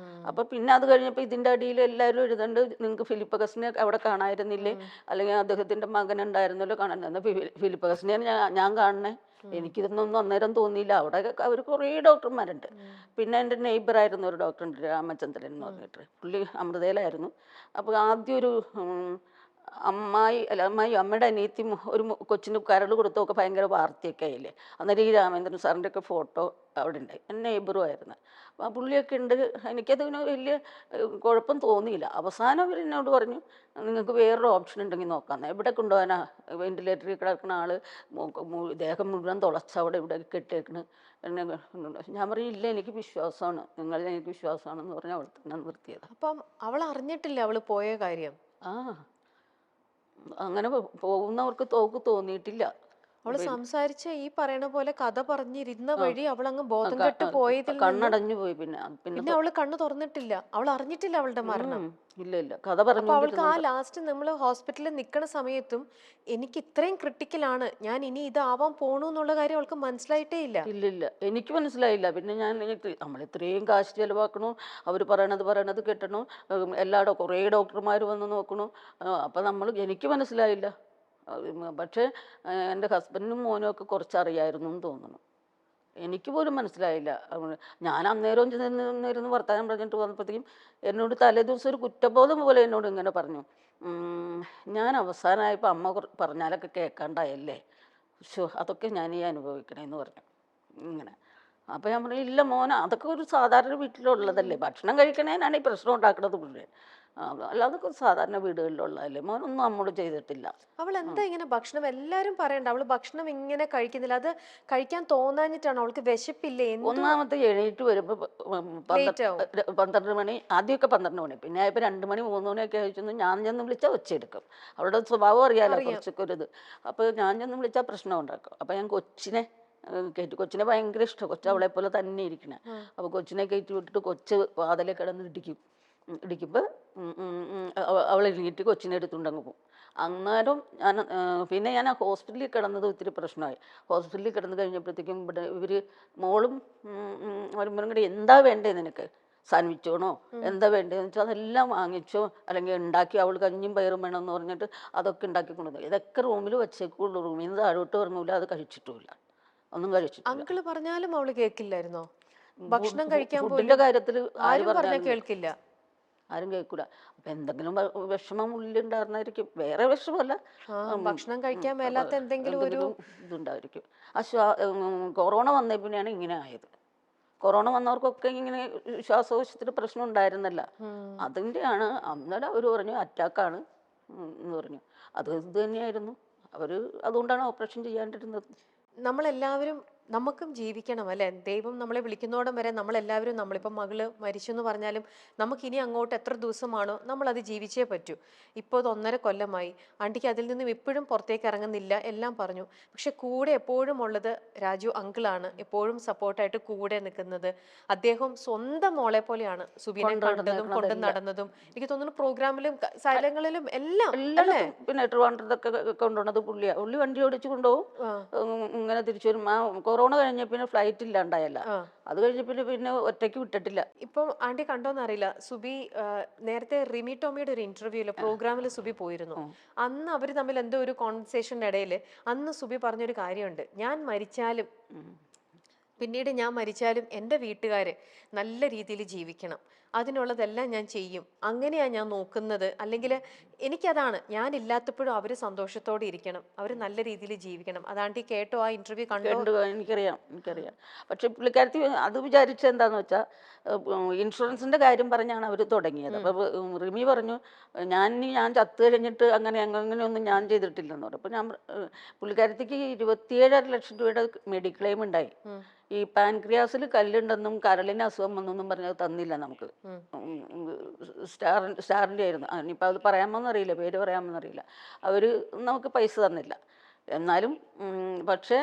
അപ്പം പിന്നെ അത് കഴിഞ്ഞപ്പോൾ ഇതിൻ്റെ അടിയിൽ എല്ലാവരും എഴുതണ്ട്, നിങ്ങൾക്ക് ഫിലിപ്പ് ഗസ്റ്റിനെ അവിടെ കാണായിരുന്നില്ലേ, അല്ലെങ്കിൽ അദ്ദേഹത്തിൻ്റെ മകനുണ്ടായിരുന്നല്ലോ കാണാൻ. ഫിലിപ്പ് ഗസ്റ്റിനെയാണ് ഞാൻ കാണണേ. എനിക്കിതൊന്നും അന്നേരം തോന്നിയില്ല. അവിടെ അവർ കുറേ ഡോക്ടർമാരുണ്ട്. പിന്നെ എൻ്റെ നെയ്ബറായിരുന്നു ഒരു ഡോക്ടറുണ്ട്, രാമചന്ദ്രൻ എന്ന് പറഞ്ഞിട്ട്. പുള്ളി അമൃതയിലായിരുന്നു. അപ്പോൾ ആദ്യം ഒരു അമ്മയുടെ അനിയത്തി ഒരു കൊച്ചിന് കരൾ കൊടുത്തൊക്കെ ഭയങ്കര വാർത്തയൊക്കെ ആയില്ലേ. അന്നേരം ഈ രാമേന്ദ്രൻ സാറിൻ്റെ ഒക്കെ ഫോട്ടോ അവിടെ ഉണ്ടായി. എൻ്റെ നെയ്ബറും ആയിരുന്നു. അപ്പോൾ പുള്ളിയൊക്കെ ഉണ്ട്. എനിക്കതിന് വലിയ കുഴപ്പം തോന്നിയില്ല. അവസാനം അവർ എന്നോട് പറഞ്ഞു, നിങ്ങൾക്ക് വേറൊരു ഓപ്ഷൻ ഉണ്ടെങ്കിൽ നോക്കാം. എവിടെ കൊണ്ടുപോകാനാ? വെന്റിലേറ്ററിൽ കിടക്കുന്ന ആൾ ദേഹം മുഴുവൻ തുളച്ചവിടെ ഇവിടെ കെട്ടിയേക്കണ്. എന്നെ ഞാൻ പറയും ഇല്ല, എനിക്ക് വിശ്വാസമാണ്, എനിക്ക് വിശ്വാസമാണെന്ന് പറഞ്ഞാൽ അവൾ തന്നെ നിർത്തിയത്. അപ്പം അവൾ അറിഞ്ഞിട്ടില്ല അവൾ പോയ കാര്യം? അങ്ങനെ പോകുന്നവർക്ക് തോന്നിയിട്ടില്ല. അവള് സംസാരിച്ച ഈ പറയണ പോലെ കഥ പറഞ്ഞിരുന്ന വഴി അവളങ്ങ് ബോധം കെട്ട് പോയതിൽ കണ്ണടഞ്ഞു പോയി. പിന്നെ അവള് കണ്ണ് തുറന്നിട്ടില്ല, അവൾ അറിഞ്ഞിട്ടില്ല അവളുടെ മരണം. ഇല്ല കഥ പറഞ്ഞു. അവൾക്ക് ആ ലാസ്റ്റ് നമ്മൾ ഹോസ്പിറ്റലിൽ നിൽക്കുന്ന സമയത്തും എനിക്ക് ഇത്രയും ക്രിട്ടിക്കലാണ്, ഞാൻ ഇനി ഇതാവാൻ പോണു എന്നുള്ള കാര്യം അവൾക്ക് മനസ്സിലായിട്ടേ ഇല്ല. ഇല്ല എനിക്ക് മനസ്സിലായില്ല. പിന്നെ നമ്മൾ ഇത്രയും കാശ് ചെലവാക്കണു, അവർ പറയണത് കേട്ടണു, എല്ലായിടും കുറേ ഡോക്ടർമാർ വന്ന് നോക്കണു. അപ്പം എനിക്ക് മനസ്സിലായില്ല. പക്ഷേ എൻ്റെ ഹസ്ബൻഡിനും മോനും ഒക്കെ കുറച്ചറിയായിരുന്നു എന്ന് തോന്നുന്നു. എനിക്ക് പോലും മനസ്സിലായില്ല. ഞാൻ അന്നേരം ചെന്നിരുന്ന് വർത്താനം പറഞ്ഞിട്ട് വന്നപ്പോഴത്തേക്കും എന്നോട് തലേദിവസം ഒരു കുറ്റബോധം പോലെ എന്നോട് ഇങ്ങനെ പറഞ്ഞു, ഞാൻ അവസാനമായപ്പോൾ അമ്മ പറഞ്ഞാലൊക്കെ കേൾക്കാണ്ടായല്ലേ, അതൊക്കെ ഞാൻ ഈ അനുഭവിക്കണേന്ന് പറഞ്ഞു ഇങ്ങനെ. അപ്പോൾ ഞാൻ പറഞ്ഞു ഇല്ല മോനെ, അതൊക്കെ ഒരു സാധാരണ വീട്ടിലുള്ളതല്ലേ, ഭക്ഷണം കഴിക്കണേനാണ് ഈ പ്രശ്നം ഉണ്ടാക്കുന്നത് മുഴുവൻ, അല്ലാതെ സാധാരണ വീടുകളിലുള്ളതല്ലേ, മോനൊന്നും നമ്മോട് ചെയ്തിട്ടില്ല. അവൾ എന്താ ഇങ്ങനെ ഭക്ഷണം, എല്ലാരും പറയണ്ട അവള് ഭക്ഷണം ഇങ്ങനെ കഴിക്കുന്നില്ല, അത് കഴിക്കാൻ തോന്നാഞ്ഞിട്ടാണ്, അവൾക്ക് വിശപ്പില്ലേ? ഒന്നാമത്തെ എണീറ്റ് വരുമ്പോൾ 12 മണി, ആദ്യമൊക്കെ 12 മണി, പിന്നെ ഇപ്പം 2 മണി 3 മണിയൊക്കെ കഴിച്ചു. ഞാൻ ചെന്ന് വിളിച്ചാൽ ഒച്ചയെടുക്കും. അവളുടെ സ്വഭാവം അറിയാലോ കുറച്ചൊക്കെ ഒരു ഇത്. അപ്പോൾ ഞാൻ ചെന്ന് വിളിച്ചാൽ പ്രശ്നം ഉണ്ടാക്കും. അപ്പോൾ ഞാൻ കൊച്ചിനെ ഭയങ്കര ഇഷ്ടം, കൊച്ചു അവളെ പോലെ തന്നെ ഇരിക്കണേ. അപ്പോൾ കൊച്ചിനെ കയറ്റി വിട്ടിട്ട് കൊച്ച് വാതിലെ കിടന്ന് ഇടിക്കുമ്പോൾ അവൾ എഴുന്നേറ്റ് കൊച്ചിനെ എടുത്തുകൊണ്ടങ്ങ് പോകും. അന്നേരം പിന്നെ ഞാൻ ആ ഹോസ്പിറ്റലിൽ കിടന്നത് ഒത്തിരി പ്രശ്നമായി. ഹോസ്പിറ്റലിൽ കിടന്ന് കഴിഞ്ഞപ്പോഴത്തേക്കും ഇവിടെ ഇവർ മോളും വരുമ്പോഴും കൂടി എന്താ വേണ്ടേ നിനക്ക്, സാൻഡ്വിച്ച് വേണോ, എന്താ വേണ്ടതെന്ന് വെച്ചാൽ അതെല്ലാം വാങ്ങിച്ചോ, അല്ലെങ്കിൽ ഉണ്ടാക്കി, അവൾ കഞ്ഞിയും പയറും വേണമെന്ന് പറഞ്ഞിട്ട് അതൊക്കെ ഉണ്ടാക്കി കൊണ്ടുവന്നു. ഇതൊക്കെ റൂമിൽ വെച്ചേക്കുള്ളൂ, റൂമിൽ നിന്ന് താഴോട്ട് ഇറങ്ങൂല, അത് കഴിച്ചിട്ടുമില്ല, ഒന്നും കഴിച്ചിട്ടില്ല. അങ്കിള് പറഞ്ഞാലും അവള് കേൾക്കില്ലായിരുന്നോ? ഭക്ഷണം കഴിക്കാൻ ഫുഡിന്റെ കാര്യത്തിൽ കേൾക്കില്ല, ആരും കേൾക്കൂല. അപ്പൊ എന്തെങ്കിലും വിഷമം ഉള്ളിലുണ്ടായിരുന്നായിരിക്കും, വേറെ വിഷമമല്ല, ഭക്ഷണം കഴിക്കാൻ മേലാത്ത എന്തെങ്കിലും ഒരു ഇതുണ്ടായിരിക്കും. കൊറോണ വന്നേ പിന്നെയാണ് ഇങ്ങനെ ആയത്. കൊറോണ വന്നവർക്കൊക്കെ ഇങ്ങനെ ശ്വാസകോശത്തിന് പ്രശ്നം ഉണ്ടായിരുന്നല്ല. അതിൻ്റെയാണ് അന്നേരം അവർ പറഞ്ഞു അറ്റാക്കാണ് എന്ന് പറഞ്ഞു. അത് ഇത് തന്നെയായിരുന്നു. അവർ അതുകൊണ്ടാണ് ഓപ്പറേഷൻ ചെയ്യാണ്ടിരുന്നത്. നമ്മളെല്ലാവരും നമുക്കും ജീവിക്കണം അല്ലേ? ദൈവം നമ്മളെ വിളിക്കുന്നോടം വരെ നമ്മളെല്ലാവരും, നമ്മളിപ്പം മകള് മരിച്ചു എന്ന് പറഞ്ഞാലും നമുക്കിനി അങ്ങോട്ട് എത്ര ദിവസമാണോ നമ്മളത് ജീവിച്ചേ പറ്റൂ. ഇപ്പോൾ ഇത് 1.5 കൊല്ലമായി. ആൻറ്റിക്ക് അതിൽ നിന്നും ഇപ്പോഴും പുറത്തേക്ക് ഇറങ്ങുന്നില്ല, എല്ലാം പറഞ്ഞു. പക്ഷെ കൂടെ എപ്പോഴും ഉള്ളത് രാജു അങ്കിളാണ്, എപ്പോഴും സപ്പോർട്ടായിട്ട് കൂടെ നിൽക്കുന്നത്. അദ്ദേഹം സ്വന്തം മോളെ പോലെയാണ് സുബീനെ കണ്ടതും കൊണ്ട് നടന്നതും. എനിക്ക് തോന്നുന്നു പ്രോഗ്രാമിലും സ്ഥലങ്ങളിലും എല്ലാം അല്ലേ? പിന്നെ ട്രിവാൻഡ്രത്തൊക്കെ കൊണ്ടുപോകുന്നത് പുള്ളിയാണ്. പുള്ളി വണ്ടി ഓടിച്ച് കൊണ്ടുപോകും, ഇങ്ങനെ തിരിച്ചു വരും. കൊറോണ കഴിഞ്ഞ പിന്നെ ഫ്ലൈറ്റ് ഇല്ലാണ്ടായല്ല, അത് കഴിഞ്ഞ പിന്നെ ഒറ്റയ്ക്ക് വിട്ടിട്ടില്ല. ഇപ്പം ആന്റി കണ്ടോന്നറിയില്ല, സുബി നേരത്തെ റിമി ടോമിയുടെ ഒരു ഇന്റർവ്യൂല് പ്രോഗ്രാമിൽ സുബി പോയിരുന്നു. അന്ന് അവർ തമ്മിൽ എന്തോ ഒരു കോൺവെർസേഷന്റെ ഇടയിൽ അന്ന് സുബി പറഞ്ഞൊരു കാര്യമുണ്ട്, ഞാൻ മരിച്ചാലും പിന്നീട് ഞാൻ മരിച്ചാലും എൻ്റെ വീട്ടുകാർ നല്ല രീതിയിൽ ജീവിക്കണം, അതിനുള്ളതെല്ലാം ഞാൻ ചെയ്യും, അങ്ങനെയാണ് ഞാൻ നോക്കുന്നത്. അല്ലെങ്കിൽ എനിക്കതാണ്, ഞാനില്ലാത്തപ്പോഴും അവർ സന്തോഷത്തോടെ ഇരിക്കണം, അവർ നല്ല രീതിയിൽ ജീവിക്കണം. അതാണ്ട് കേട്ടോ ആ ഇന്റർവ്യൂ കണ്ടോ? എനിക്കറിയാം. പക്ഷെ പുള്ളിക്കാരത്തി അത് വിചാരിച്ചത് എന്താന്ന് വെച്ചാൽ ഇൻഷുറൻസിന്റെ കാര്യം പറഞ്ഞാണ് അവർ തുടങ്ങിയത്. അപ്പൊ റിമി പറഞ്ഞു ഞാൻ ചത്തു കഴിഞ്ഞിട്ട് അങ്ങനെയൊന്നും ഞാൻ ചെയ്തിട്ടില്ലെന്ന് പറഞ്ഞു. അപ്പൊ പുള്ളിക്കാരത്തിക്ക് 27.5 ലക്ഷം രൂപയുടെ മെഡിക്ലെയിം ഉണ്ടായി. ഈ പാൻക്രിയാസിൽ കല്ലുണ്ടെന്നും കരളിന് അസുഖം വന്നെന്നും പറഞ്ഞത് തന്നില്ല നമുക്ക്. സ്റ്റാറിൻ്റെ ആയിരുന്നു. ഇനിയിപ്പോൾ അത് പറയാമെന്നറിയില്ല, പേര് പറയാമെന്നറിയില്ല. അവർ നമുക്ക് പൈസ തന്നില്ല. എന്നാലും പക്ഷേ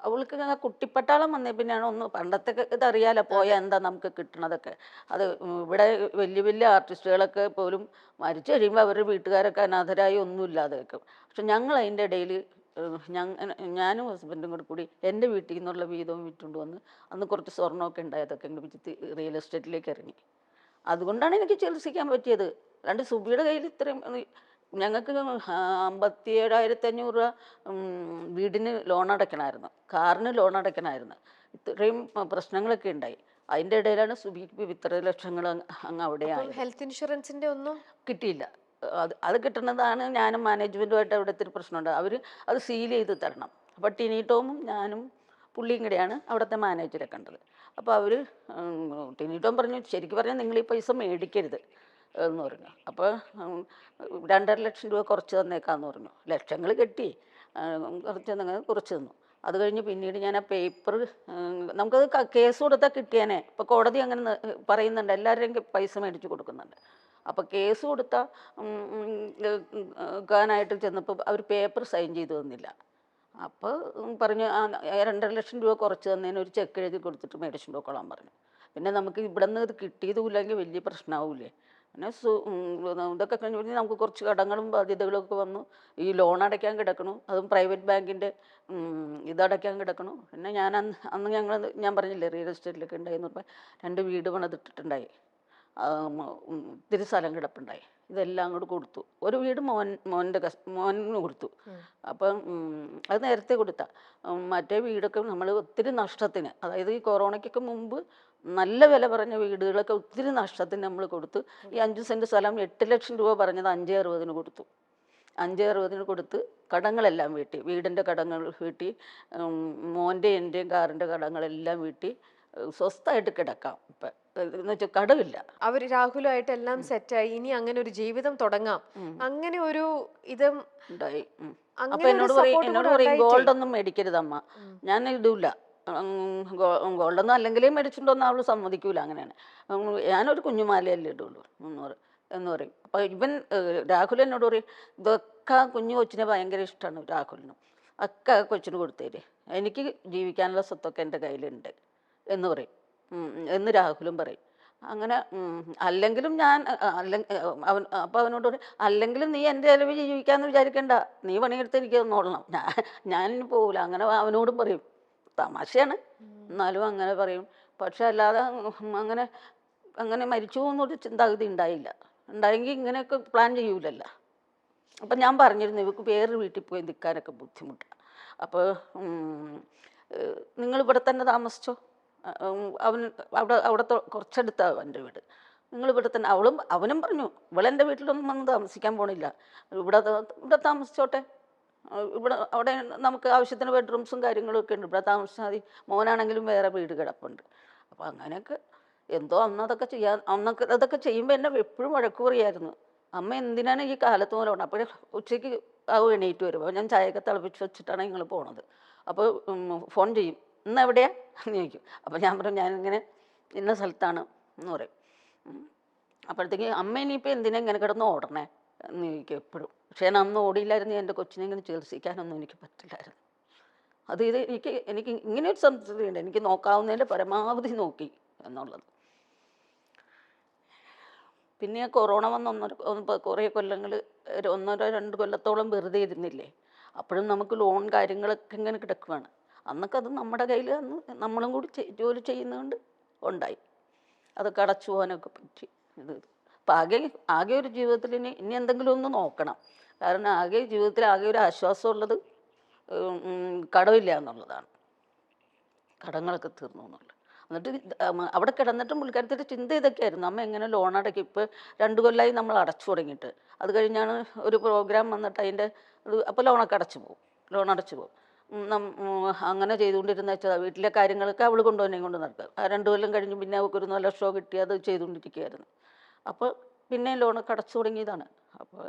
അവൾക്ക് കുട്ടിപ്പട്ടാളം വന്നേ പിന്നെയാണ് ഒന്ന് പണ്ടത്തെ ഇതറിയാലോ, പോയാൽ എന്താ നമുക്ക് കിട്ടണതൊക്കെ. അത് ഇവിടെ വലിയ വലിയ ആർട്ടിസ്റ്റുകളൊക്കെ പോലും മരിച്ചു കഴിയുമ്പോൾ അവരുടെ വീട്ടുകാരൊക്കെ അനാഥരായി ഒന്നുമില്ലാതെ വെക്കും. പക്ഷെ ഞങ്ങൾ അതിൻ്റെ ഇടയിൽ ഞാനും ഹസ്ബൻഡും കൂടി എൻ്റെ വീട്ടിൽ നിന്നുള്ള വീതവും വിറ്റുകൊണ്ട് വന്ന് അന്ന് കുറച്ച് സ്വർണ്ണമൊക്കെ ഉണ്ടായതൊക്കെ വിറ്റ് റിയൽ എസ്റ്റേറ്റിലേക്ക് ഇറങ്ങി. അതുകൊണ്ടാണ് എനിക്ക് ചികിത്സിക്കാൻ പറ്റിയത്. അല്ലാണ്ട് സുബിയുടെ കയ്യിൽ ഇത്രയും ഞങ്ങൾക്ക് 57,500 രൂപ വീടിന് ലോൺ അടയ്ക്കണമായിരുന്നു, കാറിന് ലോൺ അടയ്ക്കണമായിരുന്നു. ഇത്രയും പ്രശ്നങ്ങളൊക്കെ ഉണ്ടായി. അതിൻ്റെ ഇടയിലാണ് സുബിക്ക് ഇത്ര ലക്ഷങ്ങൾ അങ്ങ് അവിടെയായി. ഹെൽത്ത് ഇൻഷുറൻസിന്റെ ഒന്നും കിട്ടിയില്ല. അത് കിട്ടുന്നതാണ് ഞാനും മാനേജ്മെൻറ്റുമായിട്ട് അവിടെ ഇത്തിരി പ്രശ്നമുണ്ട്. അവർ അത് സീൽ ചെയ്ത് തരണം. അപ്പോൾ ടിനി ടോമും ഞാനും പുള്ളിയും കൂടെയാണ് അവിടുത്തെ മാനേജറെ കണ്ടത്. അപ്പോൾ അവർ ടിനി ടോം പറഞ്ഞു, ശരിക്കും പറഞ്ഞാൽ നിങ്ങൾ ഈ പൈസ മേടിക്കരുത് എന്ന് പറഞ്ഞു. അപ്പോൾ 2.5 ലക്ഷം രൂപ കുറച്ച് തന്നേക്കാന്ന് പറഞ്ഞു. ലക്ഷങ്ങൾ കെട്ടി കുറച്ച് തന്നു. അത് കഴിഞ്ഞ് പിന്നീട് ഞാൻ ആ പേപ്പർ, നമുക്കത് കേസ് കൊടുത്താൽ കിട്ടിയാനേ. ഇപ്പോൾ കോടതി അങ്ങനെ പറയുന്നുണ്ട്, എല്ലാവരുടെയും പൈസ മേടിച്ച് കൊടുക്കുന്നുണ്ട്. അപ്പോൾ കേസ് കൊടുത്താൽ ാനായിട്ട് ചെന്നപ്പോൾ അവർ പേപ്പർ സൈൻ ചെയ്ത് തന്നില്ല. അപ്പോൾ പറഞ്ഞു 2.5 ലക്ഷം രൂപ കുറച്ച് തന്നതിന് ഒരു ചെക്ക് എഴുതി കൊടുത്തിട്ട് മേടിച്ചു പോയിക്കോളാൻ പറഞ്ഞു. പിന്നെ നമുക്ക് ഇവിടെ നിന്ന് ഇത് കിട്ടിയതുമില്ലെങ്കിൽ വലിയ പ്രശ്നമാവില്ലേ. പിന്നെ ഇതൊക്കെ കഴിഞ്ഞ് നമുക്ക് കുറച്ച് കടങ്ങളും ബാധ്യതകളും ഒക്കെ വന്നു. ഈ ലോൺ അടയ്ക്കാൻ കിടക്കണു, അതും പ്രൈവറ്റ് ബാങ്കിൻ്റെ ഇതടയ്ക്കാൻ കിടക്കണു. പിന്നെ ഞാൻ പറഞ്ഞില്ലേ റിയൽ എസ്റ്റേറ്റിലൊക്കെ ഉണ്ടായിന്ന് പറഞ്ഞാൽ 2 വീട് പണിതിട്ടിട്ടുണ്ടായി, ഇത്തിരി സ്ഥലം കിടപ്പുണ്ടായി. ഇതെല്ലാം അങ്ങോട്ട് കൊടുത്തു. ഒരു വീട് മോനിന് കൊടുത്തു. അപ്പം അത് നേരത്തെ കൊടുത്ത. മറ്റേ വീടൊക്കെ നമ്മൾ ഒത്തിരി നഷ്ടത്തിന്, അതായത് ഈ കൊറോണയ്ക്കൊക്കെ മുമ്പ് നല്ല വില പറഞ്ഞ വീടുകളൊക്കെ ഒത്തിരി നഷ്ടത്തിന് നമ്മൾ കൊടുത്തു. ഈ 5 സെൻറ്റ് സ്ഥലം 8 ലക്ഷം രൂപ പറഞ്ഞത് 5.60 കൊടുത്തു. 5.60 കൊടുത്ത് കടങ്ങളെല്ലാം വീട്ടി, വീടിൻ്റെ കടങ്ങൾ വീട്ടി, മോൻ്റെ എൻ്റെയും കാറിൻ്റെ കടങ്ങളെല്ലാം വീട്ടി സ്വസ്ഥമായിട്ട് കിടക്കാം. ഇപ്പം എന്ന് വെച്ചാൽ കടമില്ല. അവർ രാഹുലുമായിട്ട് എല്ലാം സെറ്റായി, ഇനി അങ്ങനെ ഒരു ജീവിതം തുടങ്ങാം, അങ്ങനെ ഒരു ഇതും ഉണ്ടായി. അപ്പൊ എന്നോട് പറയും ഗോൾഡൊന്നും മേടിക്കരുതമ്മ. ഞാൻ ഇടൂല ഗോൾഡൊന്നും, അല്ലെങ്കിലേ മേടിച്ചിട്ടുണ്ടോന്ന് അവള് സമ്മതിക്കൂല. അങ്ങനെയാണ്. ഞാനൊരു കുഞ്ഞുമാലയല്ലേ ഇടുള്ളൂ 300 എന്ന് പറയും. അപ്പൊ രാഹുൽ എന്നോട് പറയും, ഇതൊക്കെ കുഞ്ഞു കൊച്ചിനെ ഭയങ്കര ഇഷ്ടമാണ് രാഹുലിനും, ഒക്കെ കൊച്ചിന് കൊടുത്തേര്, എനിക്ക് ജീവിക്കാനുള്ള സ്വത്തൊക്കെ എൻ്റെ കയ്യിലുണ്ട് എന്ന് പറയും എന്ന് രാഹുലും പറയും. അങ്ങനെ അല്ലെങ്കിലും അപ്പം അവനോട് പറയും, അല്ലെങ്കിലും നീ എൻ്റെ ചിലവ് ജീവിക്കാമെന്ന് വിചാരിക്കണ്ട, നീ പണിയെടുത്ത് എനിക്ക് തന്നോളണം, ഞാനിനി പോകില്ല. അങ്ങനെ അവനോടും പറയും. തമാശയാണ്, എന്നാലും അങ്ങനെ പറയും. പക്ഷെ അല്ലാതെ അങ്ങനെ മരിച്ചു പോകുന്നൊരു ചിന്താഗതി ഉണ്ടായെങ്കിൽ ഇങ്ങനെയൊക്കെ പ്ലാൻ ചെയ്യൂലല്ലോ. അപ്പം ഞാൻ പറഞ്ഞിരുന്നു, ഇവർക്ക് വേറൊരു വീട്ടിൽ പോയി നിൽക്കാനൊക്കെ ബുദ്ധിമുട്ടാണ്. അപ്പോൾ നിങ്ങളിവിടെ തന്നെ താമസിച്ചോ, അവിടെ കുറച്ചെടുത്താണ് എൻ്റെ വീട്, നിങ്ങളിവിടെ തന്നെ. അവനും പറഞ്ഞു, ഇവളെൻ്റെ വീട്ടിലൊന്നും വന്ന് താമസിക്കാൻ പോണില്ല, ഇവിടെ താമസിച്ചോട്ടെ ഇവിടെ അവിടെ നമുക്ക് ആവശ്യത്തിന് ബെഡ്റൂംസും കാര്യങ്ങളും ഒക്കെ ഉണ്ട്. ഇവിടെ താമസിച്ചാൽ മതി. മോനാണെങ്കിലും വേറെ വീട് കിടപ്പുണ്ട്. അപ്പോൾ അങ്ങനെയൊക്കെ എന്തോ അന്നതൊക്കെ ചെയ്യാൻ അന്നൊക്കെ അതൊക്കെ ചെയ്യുമ്പോൾ എന്നെ എപ്പോഴും വഴക്ക് പറയായിരുന്നു. അമ്മ എന്തിനാണ് ഈ കാലത്ത് പോലെ ഉണ്ട്. അപ്പോൾ ഉച്ചയ്ക്ക് എണീറ്റ് വരും. അപ്പോൾ ഞാൻ ചായയൊക്കെ തിളപ്പിച്ച് വെച്ചിട്ടാണ് നിങ്ങൾ പോണത്. അപ്പോൾ ഫോൺ ചെയ്യും, ഇന്ന് എവിടെയാ എന്ന് ചോദിക്കും. അപ്പോൾ ഞാൻ പറയും ഞാനിങ്ങനെ ഇന്ന സ്ഥലത്താണ് എന്ന് പറയും. അപ്പോഴത്തേക്ക് അമ്മ ഇനിയിപ്പോൾ എന്തിനാ ഇങ്ങനെ കിടന്ന് ഓടണേ എന്ന് ചോദിക്കും എപ്പോഴും. പക്ഷേ ഞാൻ അന്ന് ഓടിയില്ലായിരുന്നു. എൻ്റെ കൊച്ചിനെ ഇങ്ങനെ ചികിത്സിക്കാനൊന്നും എനിക്ക് പറ്റില്ലായിരുന്നു. ഇത് എനിക്ക് ഇങ്ങനെ ഒരു സംതൃപ്തിയുണ്ട്. എനിക്ക് നോക്കാവുന്നതിൻ്റെ പരമാവധി നോക്കി എന്നുള്ളത്. പിന്നെ കൊറോണ വന്ന് കുറേ കൊല്ലങ്ങൾ 1-2 കൊല്ലത്തോളം വെറുതെ ഇരുന്നില്ലേ. അപ്പോഴും നമുക്ക് ലോൺ കാര്യങ്ങളൊക്കെ ഇങ്ങനെ കിടക്കുവാണ്. അന്നൊക്കെ അത് നമ്മുടെ കയ്യിൽ അന്ന് നമ്മളും കൂടി ജോലി ചെയ്യുന്നതുകൊണ്ട് ഉണ്ടായി. അതൊക്കെ അടച്ചു പോകാനൊക്കെ പറ്റി. അപ്പം ആകെ ഒരു ജീവിതത്തിൽ ഇനി എന്തെങ്കിലും ഒന്ന് നോക്കണം. കാരണം ജീവിതത്തിൽ ആകെ ഒരു ആശ്വാസമുള്ളത് കടമില്ല എന്നുള്ളതാണ്. കടങ്ങളൊക്കെ തീർന്നു എന്നുള്ളത്. എന്നിട്ട് അവിടെ കിടന്നിട്ടും പുള്ളിക്കാരത്തിൻ്റെ ചിന്ത ഇതൊക്കെയായിരുന്നു. അമ്മ എങ്ങനെ ലോൺ അടയ്ക്കും. ഇപ്പോൾ 2 കൊല്ലമായി നമ്മൾ അടച്ചു തുടങ്ങിയിട്ട്. അത് കഴിഞ്ഞാണ് ഒരു പ്രോഗ്രാം വന്നിട്ട് അതിൻ്റെ അപ്പോൾ ലോൺ അടച്ചു പോകും. അങ്ങനെ ചെയ്തുകൊണ്ടിരുന്ന വെച്ചാൽ വീട്ടിലെ കാര്യങ്ങളൊക്കെ അവൾ കൊണ്ട് നടക്കുക. ആ 2 കൊല്ലം കഴിഞ്ഞ് പിന്നെ അവൾക്കൊരു 4 ലക്ഷം കിട്ടി. അത് ചെയ്തുകൊണ്ടിരിക്കുകയായിരുന്നു. അപ്പോൾ പിന്നെ ലോണൊക്കെ അടച്ചു തുടങ്ങിയതാണ്. അപ്പോൾ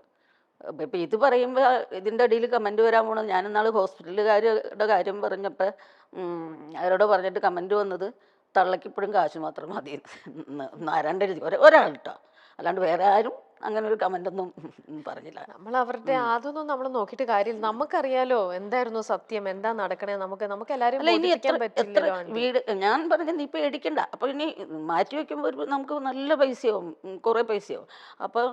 ഇപ്പം ഇത് പറയുമ്പോൾ ഇതിൻ്റെ ഇടയിൽ കമൻറ്റ് വരാൻ പോണത്, ഞാനിന്നാൾ ഹോസ്പിറ്റലുകാരുടെ കാര്യം പറഞ്ഞപ്പോൾ അവരോട് പറഞ്ഞിട്ട് കമൻറ്റ് വന്നത് തള്ളയ്ക്ക് ഇപ്പോഴും കാശ് മാത്രം മതി ആരാണ്ട് എഴുതി ഒരാൾ കേട്ടോ. അല്ലാണ്ട് വേറെ ആരും അങ്ങനെ ഒരു കമൻ്റൊന്നും പറഞ്ഞില്ല. നമ്മൾ അവരുടെ അതൊന്നും നമ്മൾ നോക്കിയിട്ട് കാര്യമില്ല. നമുക്കറിയാലോ എന്തായിരുന്നു സത്യം, എന്താ നടക്കണേ. നമുക്ക് എല്ലാവരും വീട് ഞാൻ പറഞ്ഞത് നീ പേടിക്കണ്ട. അപ്പോൾ ഇനി മാറ്റി വയ്ക്കുമ്പോൾ നമുക്ക് നല്ല പൈസയാവും, കുറേ പൈസയാവും. അപ്പോൾ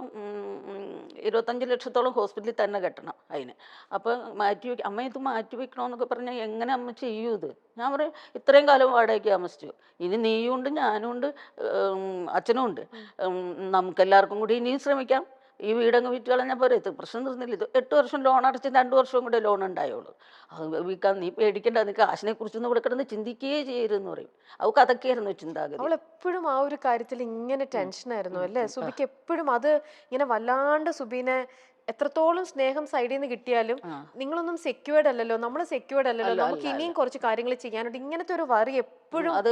25 ലക്ഷത്തോളം ഹോസ്പിറ്റലിൽ തന്നെ കെട്ടണം അതിന്. അപ്പോൾ അമ്മ ഇത് മാറ്റി വയ്ക്കണമെന്നൊക്കെ പറഞ്ഞാൽ എങ്ങനെ അമ്മ ചെയ്യൂ ഇത്? ഞാൻ പറയും ഇത്രയും കാലം വാടകയ്ക്ക് താമസിച്ചു, ഇനി നീയും ഉണ്ട് ഞാനും ഉണ്ട് അച്ഛനും ഉണ്ട്, നമുക്കെല്ലാവർക്കും കൂടി ഇനിയും ശ്രമിക്കാം. ഈ വീടങ്ങ് വിറ്റ് കളഞ്ഞാൽ പോരെ, ഇത് പ്രശ്നം തീർന്നില്ല. ഇത് 8 വർഷം ലോൺ അടച്ച് 2 വർഷവും കൂടെ ലോൺ ഉണ്ടായുള്ളൂ. അത് വിൽക്കാൻ നീ പേടിക്കേണ്ട, നീ കാശിനെ കുറിച്ചൊന്നും ഇവിടെ കിടന്ന് ചിന്തിക്കുകയേ ചെയ്യരുതെന്ന് പറയും. അവൾക്ക് അതൊക്കെയായിരുന്നു ചിന്താഗതി. അവൾ എപ്പോഴും ആ ഒരു കാര്യത്തിൽ ഇങ്ങനെ ടെൻഷനായിരുന്നു അല്ലേ സുബിക്ക്? എപ്പോഴും അത് ഇങ്ങനെ വല്ലാണ്ട് സുബിനെ എത്രത്തോളം സ്നേഹം സൈഡിൽ നിന്ന് കിട്ടിയാലും നിങ്ങളൊന്നും സെക്യൂർഡ് അല്ലല്ലോ, നമ്മൾ സെക്യൂർഡ് അല്ലല്ലോ, നമുക്ക് ഇനിയും കുറച്ച് കാര്യങ്ങൾ ചെയ്യാനുണ്ട്, ഇങ്ങനത്തെ ഒരു വറി എപ്പോഴും. അത്